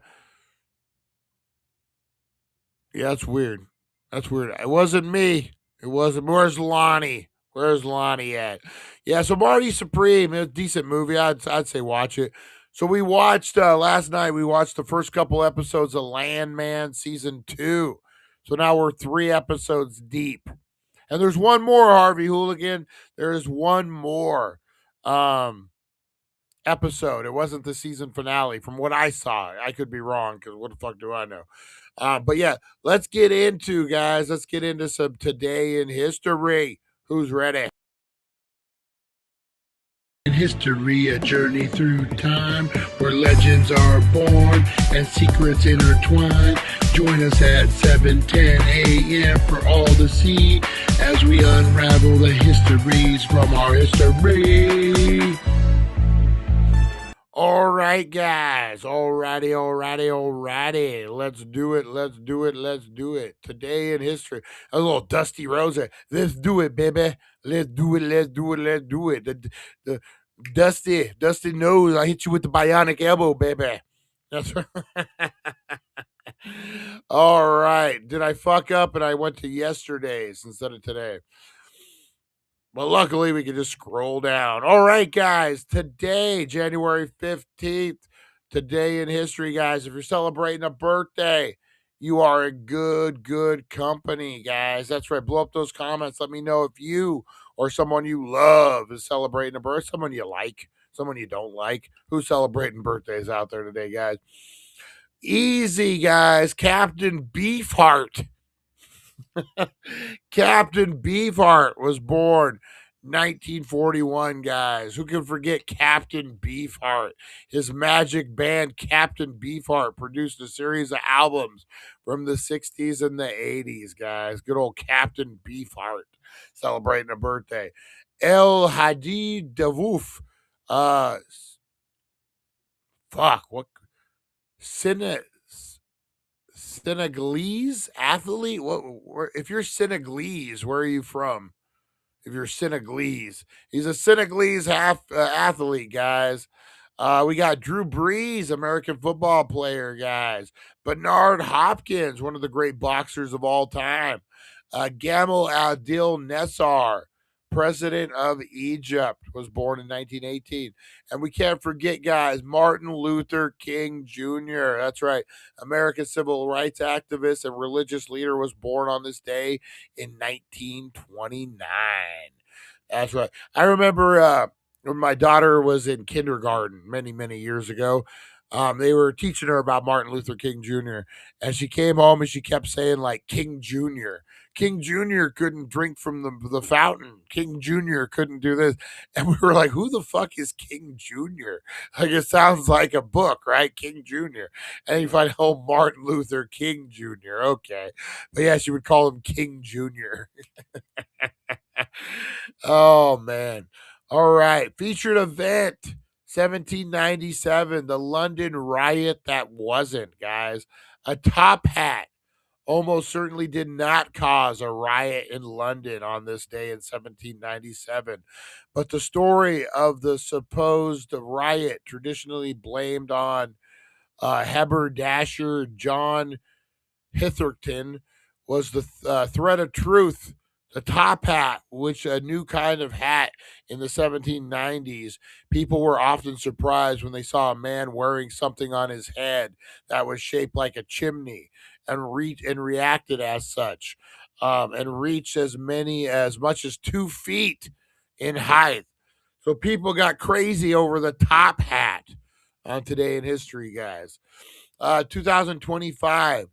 Speaker 2: yeah, that's weird. That's weird. It wasn't me. It wasn't. Where's Lonnie? Where's Lonnie at? Yeah, so Marty Supreme, a decent movie. I'd say watch it. So we watched, last night, we watched the first couple episodes of Landman Season 2. So now we're 3 episodes deep. And there's one more, Harvey Hooligan. There is one more episode. It wasn't the season finale from what I saw. I could be wrong because what the fuck do I know? But yeah, let's get into, guys. Let's get into some Today in History. Who's ready?
Speaker 13: In history, a journey through time where legends are born and secrets intertwine. Join us at 7:10 a.m. for all to see as we unravel the histories from our history.
Speaker 2: All right, guys. Alrighty. Let's do it. Today in history. A little Dusty Rose. Let's do it, baby. Let's do it. The Dusty knows I hit you with the bionic elbow, baby. That's right. All right. Did I fuck up and I went to yesterday's instead of today? But luckily, we can just scroll down. All right, guys. Today, January 15th, today in history, guys. If you're celebrating a birthday, you are in good company, guys. That's right. Blow up those comments. Let me know if you or someone you love is celebrating a birthday, someone you like, someone you don't like. Who's celebrating birthdays out there today, guys? Easy, guys. Captain Beefheart. Captain Beefheart was born 1941, guys. Who can forget Captain Beefheart? His magic band, Captain Beefheart, produced a series of albums from the 60s and the 80s, guys. Good old Captain Beefheart celebrating a birthday. El Hadi Davouf. What? Senegalese athlete? If you're Senegalese, where are you from? If you're Senegalese, he's a Senegalese athlete, guys. We got Drew Brees, American football player, guys. Bernard Hopkins, one of the great boxers of all time. Gamal Adil Nessar, president of Egypt, was born in 1918. And we can't forget, guys, Martin Luther King Jr. That's right. American civil rights activist and religious leader, was born on this day in 1929. That's right. I remember when my daughter was in kindergarten many years ago. They were teaching her about Martin Luther King Jr. And she came home and she kept saying, like, King Jr. King Jr. couldn't drink from the fountain. King Jr. couldn't do this. And we were like, who the fuck is King Jr.? Like, it sounds like a book, right? King Jr. And you find, oh, Martin Luther King Jr. Okay. But yeah, she would call him King Jr. Oh, man. All right. Featured event 1797, the London riot that wasn't, guys. A top hat almost certainly did not cause a riot in London on this day in 1797. But the story of the supposed riot, traditionally blamed on haberdasher John Hitherton, was the thread of truth. The top hat, which a new kind of hat in the 1790s, people were often surprised when they saw a man wearing something on his head that was shaped like a chimney and reacted as such, and reached as much as 2 feet in height. So people got crazy over the top hat on Today in History, guys. 2025,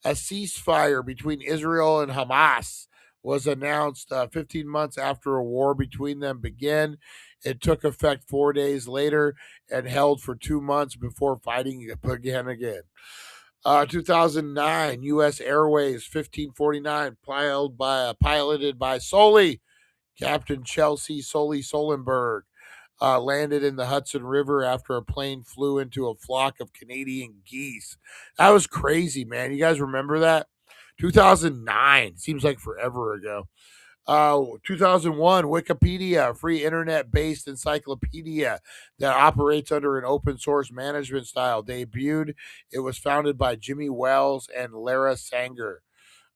Speaker 2: a ceasefire between Israel and Hamas was announced 15 months after a war between them began. It took effect 4 days later and held for 2 months before fighting began again. 2009, U.S. Airways 1549, piloted by Sully, Captain Chelsea Sully Solenberg, landed in the Hudson River after a plane flew into a flock of Canadian geese. That was crazy, man. You guys remember that? 2009. Seems like forever ago. 2001, Wikipedia, a free internet-based encyclopedia that operates under an open-source management style, debuted. It was founded by Jimmy Wells and Lara Sanger.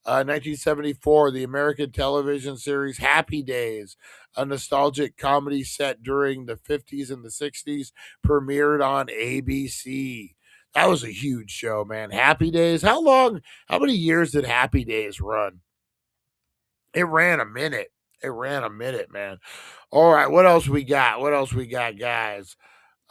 Speaker 2: 1974, the American television series Happy Days, a nostalgic comedy set during the 50s and the 60s, premiered on ABC. That was a huge show, man. Happy Days. How many years did Happy Days run? It ran a minute. Man. All right, what else we got? Guys?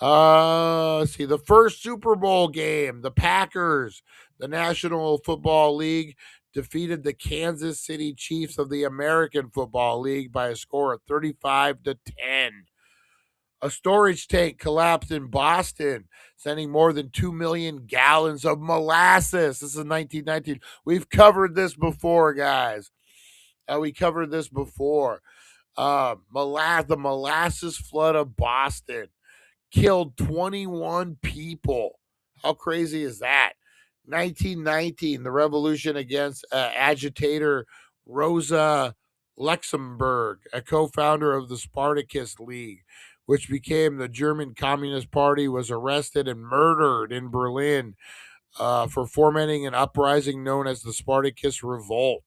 Speaker 2: Let's see. The first Super Bowl game, the Packers, the National Football League, defeated the Kansas City Chiefs of the American Football League by a score of 35-10. A storage tank collapsed in Boston, sending more than 2 million gallons of molasses. This is 1919. We've covered this before, guys. The molasses flood of Boston killed 21 people. How crazy is that? 1919, the revolution against agitator Rosa Luxemburg, a co-founder of the Spartacus League, which became the German Communist Party, was arrested and murdered in Berlin for fomenting an uprising known as the Spartacus Revolt.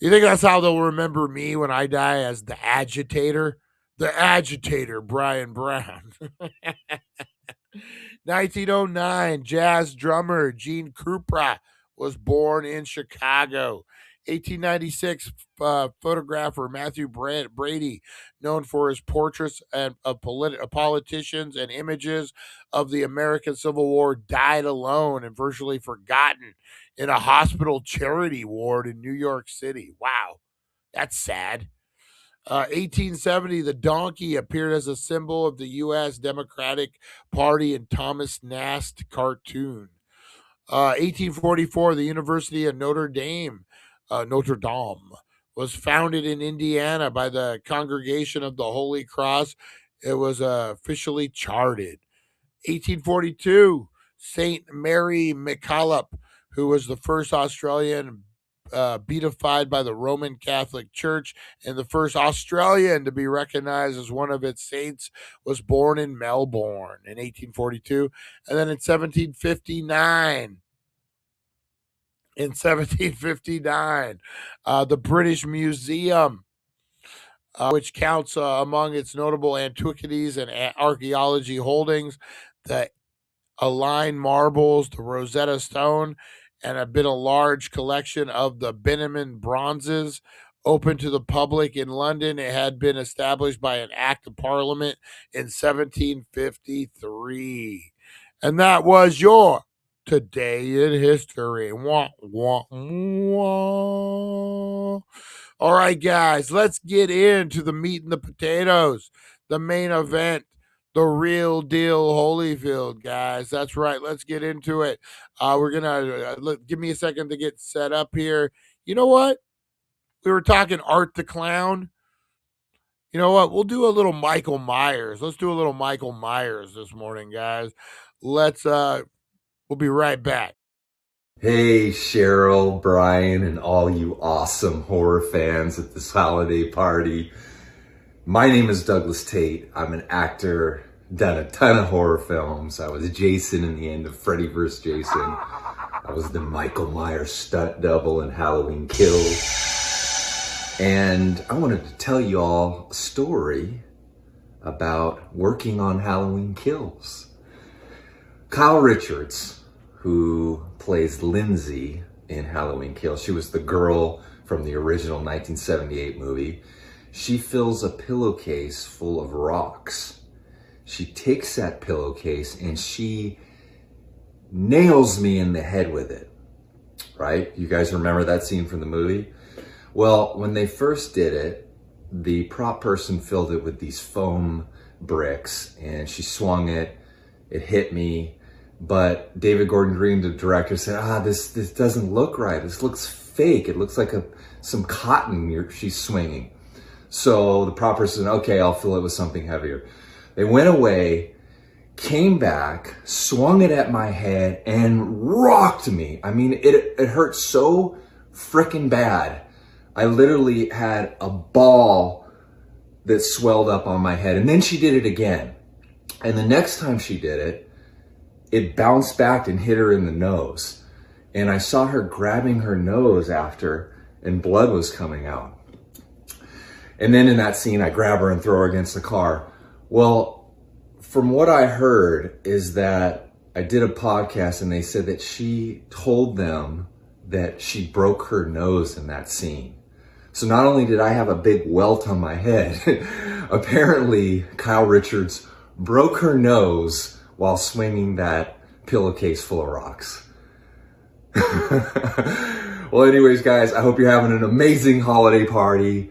Speaker 2: You think that's how they'll remember me when I die, as the agitator? The agitator, Brian Brown. 1909, jazz drummer Gene Krupa was born in Chicago. 1896, photographer Matthew Brady, known for his portraits of politicians and images of the American Civil War, died alone and virtually forgotten in a hospital charity ward in New York City. Wow, that's sad. 1870, the donkey appeared as a symbol of the U.S. Democratic Party in Thomas Nast cartoon. 1844, the University of Notre Dame was founded in Indiana by the Congregation of the Holy Cross. It was officially chartered. 1842, Saint Mary MacCallum, who was the first Australian beatified by the Roman Catholic Church and the first Australian to be recognized as one of its saints, was born in Melbourne in 1842. And then in 1759, the British Museum, which counts among its notable antiquities and archaeology holdings, the Align marbles, the Rosetta Stone, and a large collection of the Benjamin bronzes, open to the public in London. It had been established by an act of Parliament in 1753. And that was your Today in History. Wah, wah, wah. All right, guys, let's get into the meat and the potatoes, the main event, the real deal Holyfield, guys. That's right. Let's get into it. We're going to give me a second to get set up here. You know what? We were talking Art the Clown. You know what? We'll do a little Michael Myers. Let's do a little Michael Myers this morning, guys. We'll be right back.
Speaker 14: Hey, Cheryl, Brian, and all you awesome horror fans at this holiday party. My name is Douglas Tate. I'm an actor, done a ton of horror films. I was Jason in the end of Freddy vs. Jason. I was the Michael Myers stunt double in Halloween Kills. And I wanted to tell you all a story about working on Halloween Kills. Kyle Richards, who plays Lindsay in Halloween Kills, she was the girl from the original 1978 movie. She fills a pillowcase full of rocks. She takes that pillowcase and she nails me in the head with it, right? You guys remember that scene from the movie? Well, when they first did it, the prop person filled it with these foam bricks and she swung it. It hit me. But David Gordon Green, the director, said, this doesn't look right. This looks fake. It looks like some cotton she's swinging. So the prop person said, okay, I'll fill it with something heavier. They went away, came back, swung it at my head, and rocked me. I mean, it hurt so freaking bad. I literally had a ball that swelled up on my head. And then she did it again. And the next time she did it, it bounced back and hit her in the nose. And I saw her grabbing her nose after, and blood was coming out. And then in that scene, I grab her and throw her against the car. Well, from what I heard is that I did a podcast and they said that she told them that she broke her nose in that scene. So not only did I have a big welt on my head, apparently Kyle Richards broke her nose while swinging that pillowcase full of rocks. Well, anyways, guys, I hope you're having an amazing holiday party.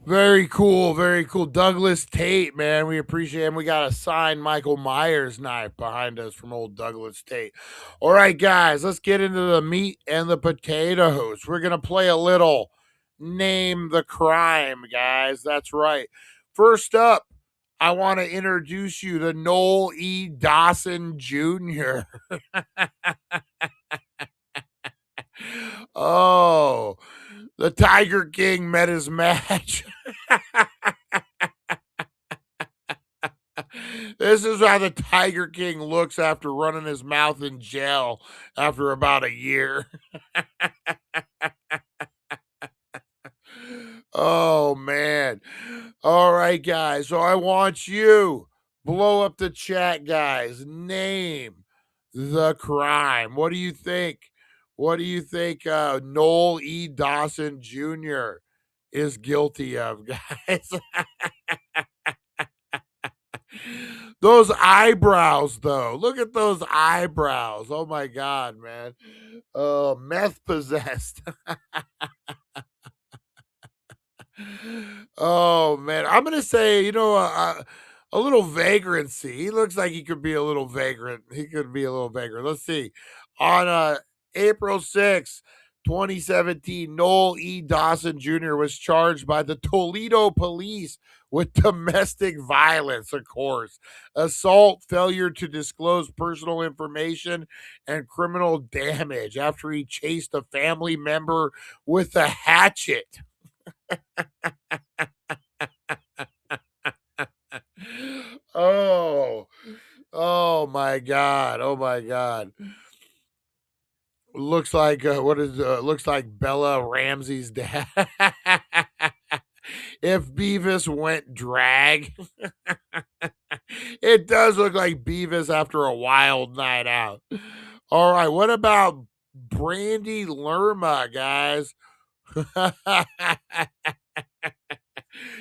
Speaker 2: Very cool, very cool. Douglas Tate, man, we appreciate him. We got a signed Michael Myers knife behind us from old Douglas Tate. All right, guys, let's get into the meat and the potatoes. We're going to play a little Name the Crime, guys. That's right. First up, I want to introduce you to Noel E. Dawson Jr. Oh, the Tiger King met his match. This is how the Tiger King looks after running his mouth in jail after about a year. Oh, man. All right, guys. So I want you blow up the chat, guys. Name the crime. What do you think? What do you think Noel E. Dawson Jr. is guilty of, guys? Those eyebrows, though. Look at those eyebrows. Oh, my God, man. Oh, meth possessed. Oh, man. I'm going to say, a little vagrancy. He looks like he could be a little vagrant. Let's see. On April 6th, 2017, Noel E. Dawson Jr. was charged by the Toledo police with domestic violence, of course, assault, failure to disclose personal information, and criminal damage after he chased a family member with a hatchet. Oh my God. Oh my God. Looks like looks like Bella Ramsey's dad. If Beavis went drag. It does look like Beavis after a wild night out. All right, what about Brandy Lerma, guys?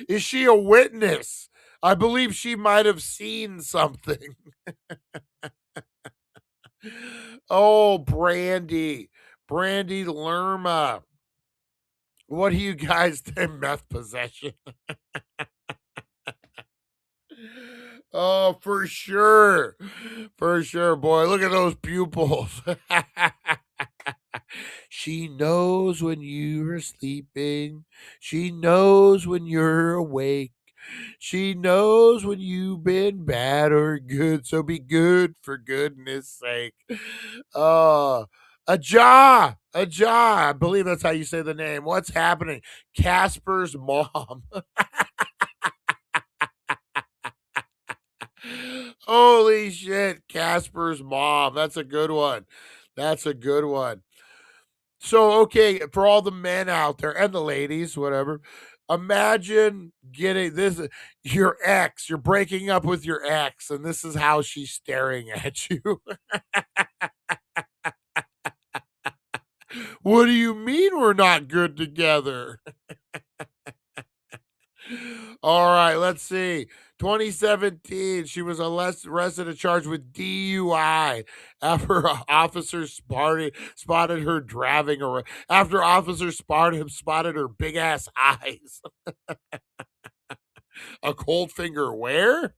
Speaker 2: Is she a witness? I believe she might have seen something. Oh, Brandy Lerma. What do you guys think? Meth possession. Oh, for sure. For sure, boy. Look at those pupils. She knows when you're sleeping. She knows when you're awake. She knows when you've been bad or good. So be good for goodness sake. Ajah. I believe that's how you say the name. What's happening? Casper's mom. Holy shit, Casper's mom. That's a good one. So, okay, for all the men out there and the ladies, whatever, imagine getting this, your ex, you're breaking up with your ex, and this is how she's staring at you. What do you mean we're not good together? All right, let's see. 2017, she was arrested and charged with DUI after officers spotted her driving around. After officers spotted her big ass eyes. A cold finger where?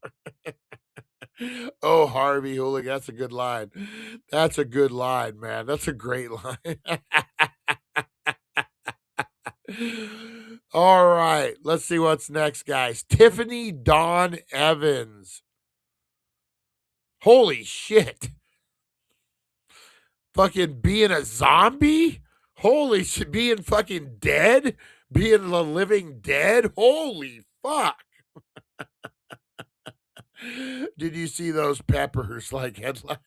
Speaker 2: Oh, Harvey Hulig, that's a good line. That's a good line, man. That's a great line. All right, let's see what's next, guys. Tiffany Dawn Evans. Holy shit. Fucking being a zombie? Holy shit, being fucking dead? Being a living dead? Holy fuck. Did you see those peppers like headline?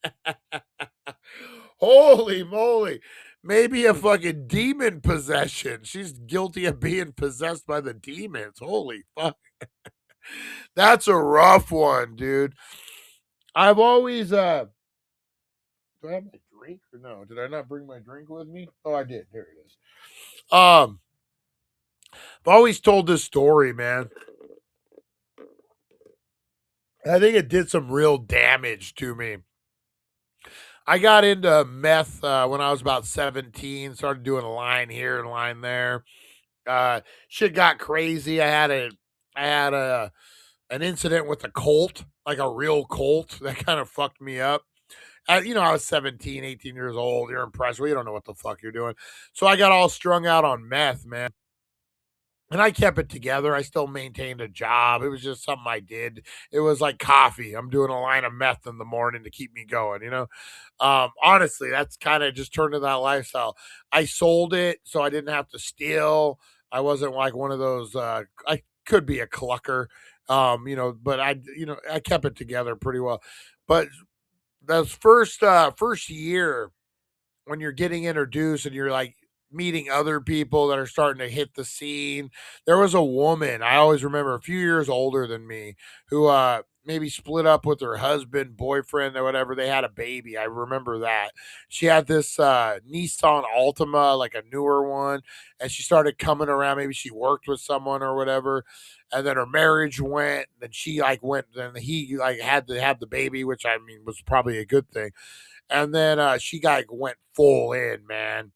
Speaker 2: Holy moly. Maybe a fucking demon possession. She's guilty of being possessed by the demons. Holy fuck. That's a rough one, dude. I've always do I have my drink or no? Did I not bring my drink with me? Oh, I did. Here it is. I've always told this story, man. I think it did some real damage to me. I got into meth when I was about 17, started doing a line here and a line there. Shit got crazy. I had an incident with a Colt, like a real Colt that kind of fucked me up. I was 17, 18 years old. You're impressive. You don't know what the fuck you're doing. So I got all strung out on meth, man. And I kept it together. I still maintained a job. It was just something I did. It was like coffee. I'm doing a line of meth in the morning to keep me going, Honestly, that's kind of just turned to that lifestyle. I sold it so I didn't have to steal. I wasn't like one of those, I could be a clucker, but I kept it together pretty well. But those first year when you're getting introduced and you're like meeting other people that are starting to hit the scene, there was a woman I always remember, a few years older than me, who maybe split up with her husband, boyfriend, or whatever. They had a baby. I remember that. She had this Nissan Altima, like a newer one, and she started coming around. Maybe she worked with someone or whatever. And then her marriage went, and she went, and he had to have the baby, which I mean was probably a good thing. And then she went full in, man.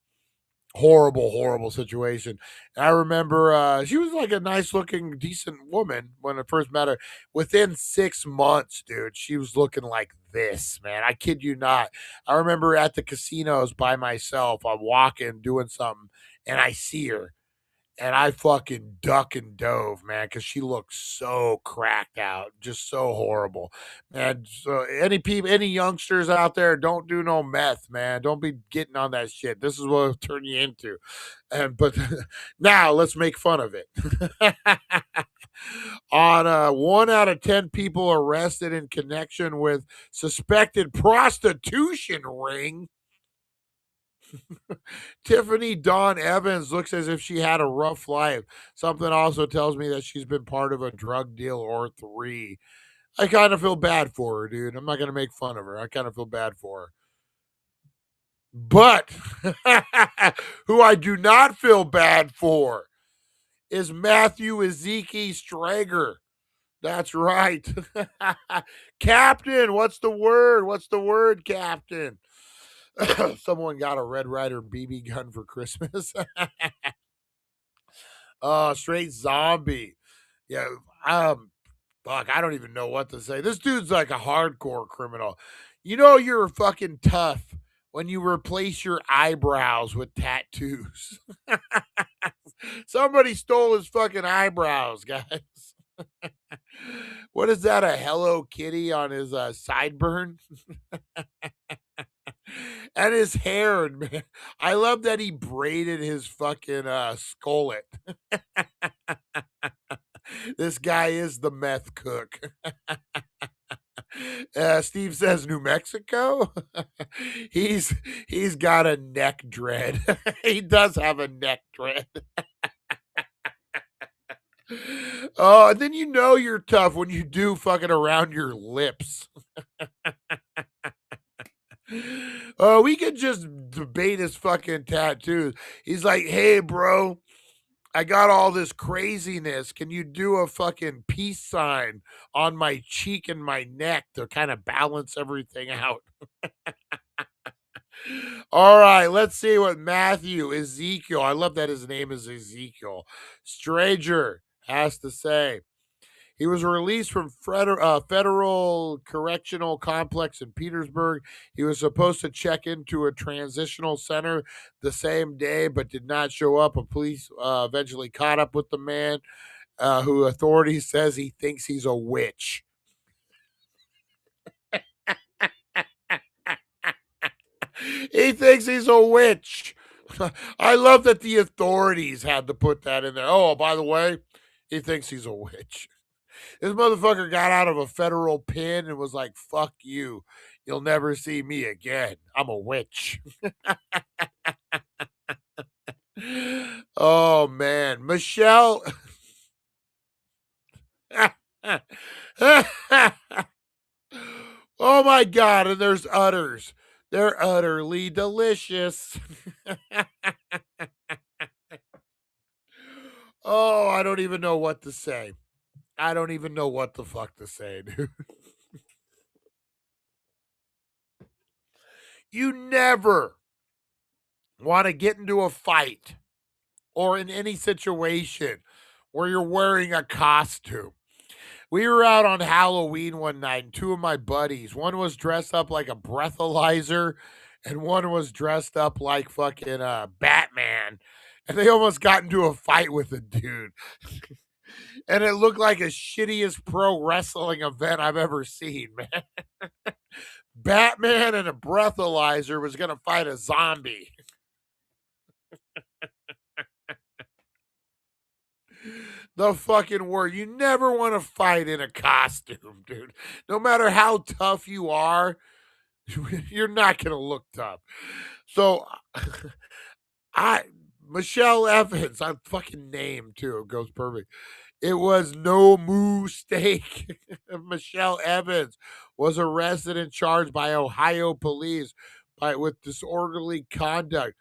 Speaker 2: horrible situation. I remember she was like a nice looking, decent woman when I first met her. Within 6 months, dude, she was looking like this, man. I kid you not. I remember at the casinos by myself, I'm walking, doing something, and I see her. And I fucking duck and dove, man, because she looked so cracked out, just so horrible, man. So any youngsters out there, don't do no meth, man. Don't be getting on that shit. This is what it'll turn you into. But now let's make fun of it. On 1 out of 10 people arrested in connection with suspected prostitution ring. Tiffany Dawn Evans looks as if she had a rough life. Something also tells me that she's been part of a drug deal or 3. I kind of feel bad for her, dude. I'm not going to make fun of her. I kind of feel bad for her. But who I do not feel bad for is Matthew Ezekiel Strager. That's right. Captain, what's the word? What's the word, Captain? Someone got a Red Ryder BB gun for Christmas. Straight zombie. Yeah, fuck, I don't even know what to say. This dude's like a hardcore criminal. You know you're fucking tough when you replace your eyebrows with tattoos. Somebody stole his fucking eyebrows, guys. What is that, a Hello Kitty on his sideburn? And his hair, man. I love that he braided his fucking skullet. This guy is the meth cook. Steve says New Mexico. he's got a neck dread. He does have a neck dread. Oh, and then you know you're tough when you do fucking around your lips. Oh, we could just debate his fucking tattoos. He's like, hey, bro, I got all this craziness. Can you do a fucking peace sign on my cheek and my neck to kind of balance everything out? All right, let's see what Matthew Ezekiel, I love that his name is Ezekiel Strager, has to say. He was released from Federal Correctional Complex in Petersburg. He was supposed to check into a transitional center the same day, but did not show up. Police eventually caught up with the man, who authorities says he thinks he's a witch. He thinks he's a witch. I love that the authorities had to put that in there. Oh, by the way, he thinks he's a witch. This motherfucker got out of a federal pen and was like, fuck you. You'll never see me again. I'm a witch. Oh, man. Michelle. Oh, my God. And there's udders. They're utterly delicious. Oh, I don't even know what to say. I don't even know what the fuck to say, dude. You never want to get into a fight or in any situation where you're wearing a costume. We were out on Halloween one night, and 2 of my buddies, one was dressed up like a breathalyzer, and one was dressed up like fucking Batman. And they almost got into a fight with a dude. And it looked like the shittiest pro wrestling event I've ever seen, man. Batman and a breathalyzer was going to fight a zombie. The fucking word. You never want to fight in a costume, dude. No matter how tough you are, you're not going to look tough. So, Michelle Evans, I fucking name too. It goes perfect. It was no mistake. Michelle Evans was arrested and charged by Ohio police with disorderly conduct.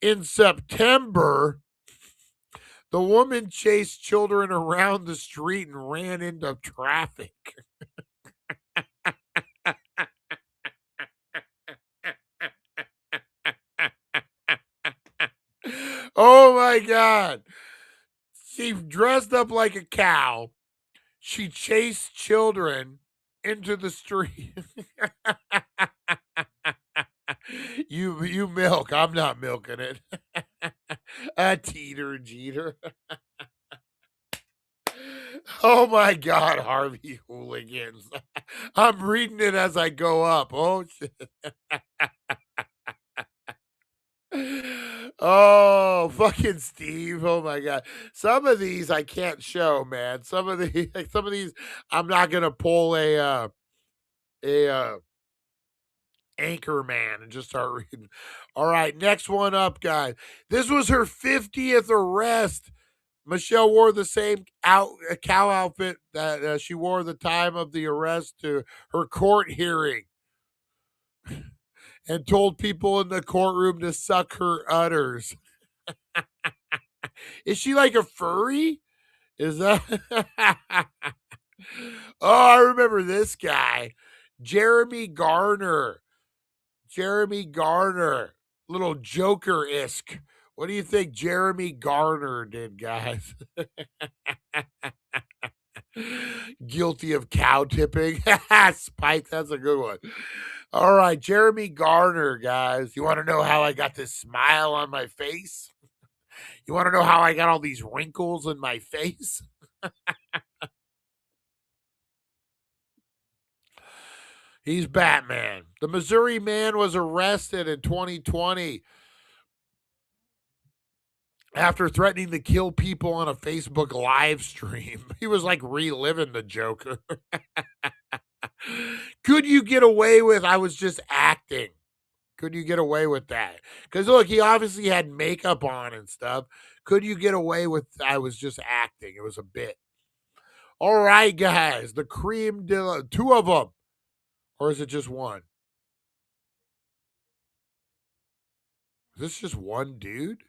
Speaker 2: In September, the woman chased children around the street and ran into traffic. Oh my God. She dressed up like a cow. She chased children into the street. You milk. I'm not milking it. Teeter Jeter. Oh my God, Harvey Hooligans. I'm reading it as I go up. Oh shit. Oh, fucking Steve. Oh my God. Some of these I can't show, man. Some of these I'm not gonna pull a anchor man and just start reading. All right, next one up, guys. This was her 50th arrest. Michelle wore the same cow outfit that she wore the time of the arrest to her court hearing and told people in the courtroom to suck her udders. Is she like a furry? Is that? Oh, I remember this guy, Jeremy Garner. Jeremy Garner, little Joker-esque. What do you think Jeremy Garner did, guys? Guilty of cow tipping. Spike, that's a good one. All right, Jeremy Garner, guys. You want to know how I got this smile on my face? You want to know how I got all these wrinkles in my face? He's Batman. The Missouri man was arrested in 2020 after threatening to kill people on a Facebook live stream. He was like reliving the Joker. Could you get away with, I was just acting? Could you get away with that? Because look, he obviously had makeup on and stuff. Could you get away with, I was just acting? It was a bit. All right, guys. The cream de la, two of them. Or is it just one? Is this just one dude?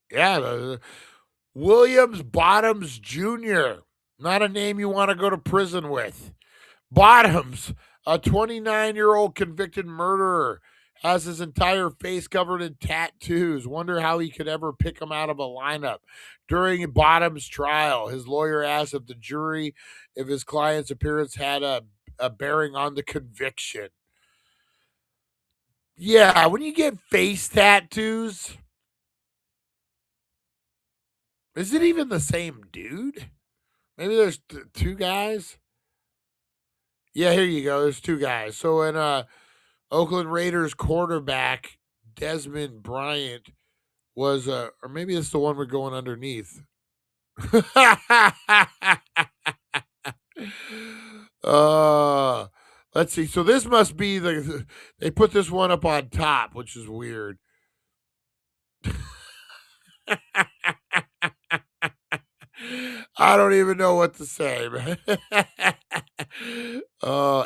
Speaker 2: Yeah, Williams Bottoms Jr. Not a name you want to go to prison with. Bottoms, a 29-year-old convicted murderer, has his entire face covered in tattoos. Wonder how he could ever pick him out of a lineup. During Bottoms' trial, his lawyer asked if the jury, if his client's appearance had a bearing on the conviction. Yeah, when you get face tattoos, is it even the same dude? Maybe there's two guys. Yeah, here you go. There's two guys. So in Oakland Raiders quarterback Desmond Bryant was or maybe it's the one we're going underneath. Let's see. So this must be they put this one up on top, which is weird. I don't even know what to say, man.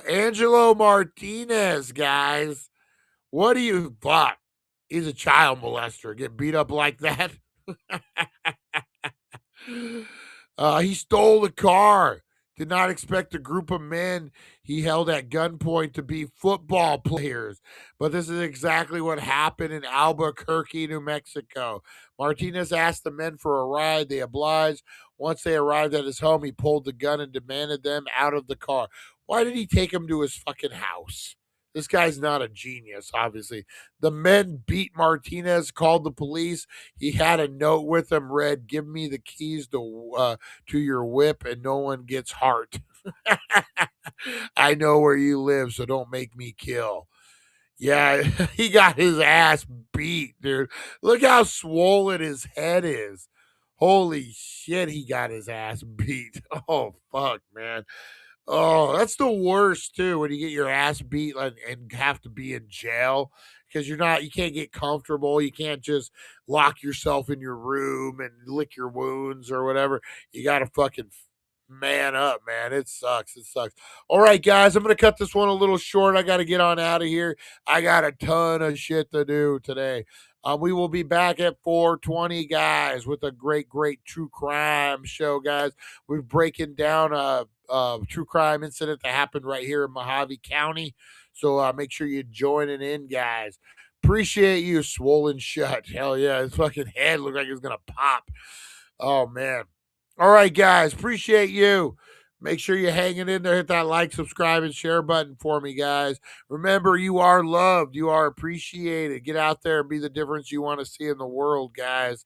Speaker 2: Angelo Martinez, guys. What do you fuck? He's a child molester. Get beat up like that. He stole the car. Did not expect a group of men he held at gunpoint to be football players. But this is exactly what happened in Albuquerque, New Mexico. Martinez asked the men for a ride. They obliged. Once they arrived at his home, he pulled the gun and demanded them out of the car. Why did he take them to his fucking house? This guy's not a genius, obviously. The men beat Martinez, called the police. He had a note with him, read, "Give me the keys to your whip and no one gets hurt." I know where you live, so don't make me kill. Yeah, he got his ass beat, dude. Look how swollen his head is. Holy shit, he got his ass beat. Oh, fuck, man. Oh, that's the worst too, when you get your ass beat and have to be in jail because you can't get comfortable. You can't just lock yourself in your room and lick your wounds or whatever. You got to fucking man up, man. It sucks. It sucks. All right, guys, I'm going to cut this one a little short. I got to get on out of here. I got a ton of shit to do today. We will be back at 4:20, guys, with a great true crime show, guys. We're breaking down a true crime incident that happened right here in Mojave County. So make sure you're joining in, guys. Appreciate you, swollen shut. Hell yeah, his fucking head looked like it was gonna pop. Oh man. All right, guys. Appreciate you. Make sure you're hanging in there. Hit that like, subscribe, and share button for me, guys. Remember, you are loved. You are appreciated. Get out there and be the difference you want to see in the world, guys.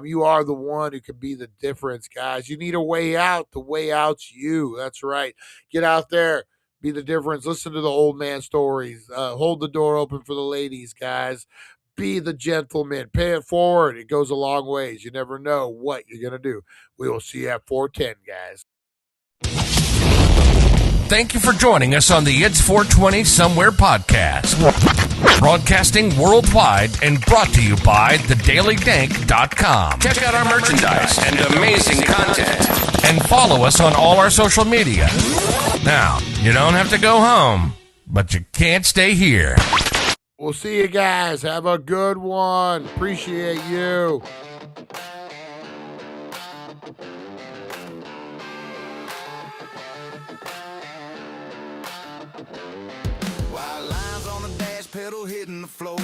Speaker 2: You are the one who can be the difference, guys. You need a way out. The way out's you. That's right. Get out there. Be the difference. Listen to the old man stories. Hold the door open for the ladies, guys. Be the gentleman. Pay it forward. It goes a long ways. You never know what you're going to do. We will see you at 410, guys.
Speaker 15: Thank you for joining us on the It's 420 Somewhere podcast. Broadcasting worldwide and brought to you by thedailydank.com. Check out our merchandise and amazing content. And follow us on all our social media. Now, you don't have to go home, but you can't stay here.
Speaker 2: We'll see you guys. Have a good one. Appreciate you.
Speaker 1: While lines on the dash pedal hitting the floor.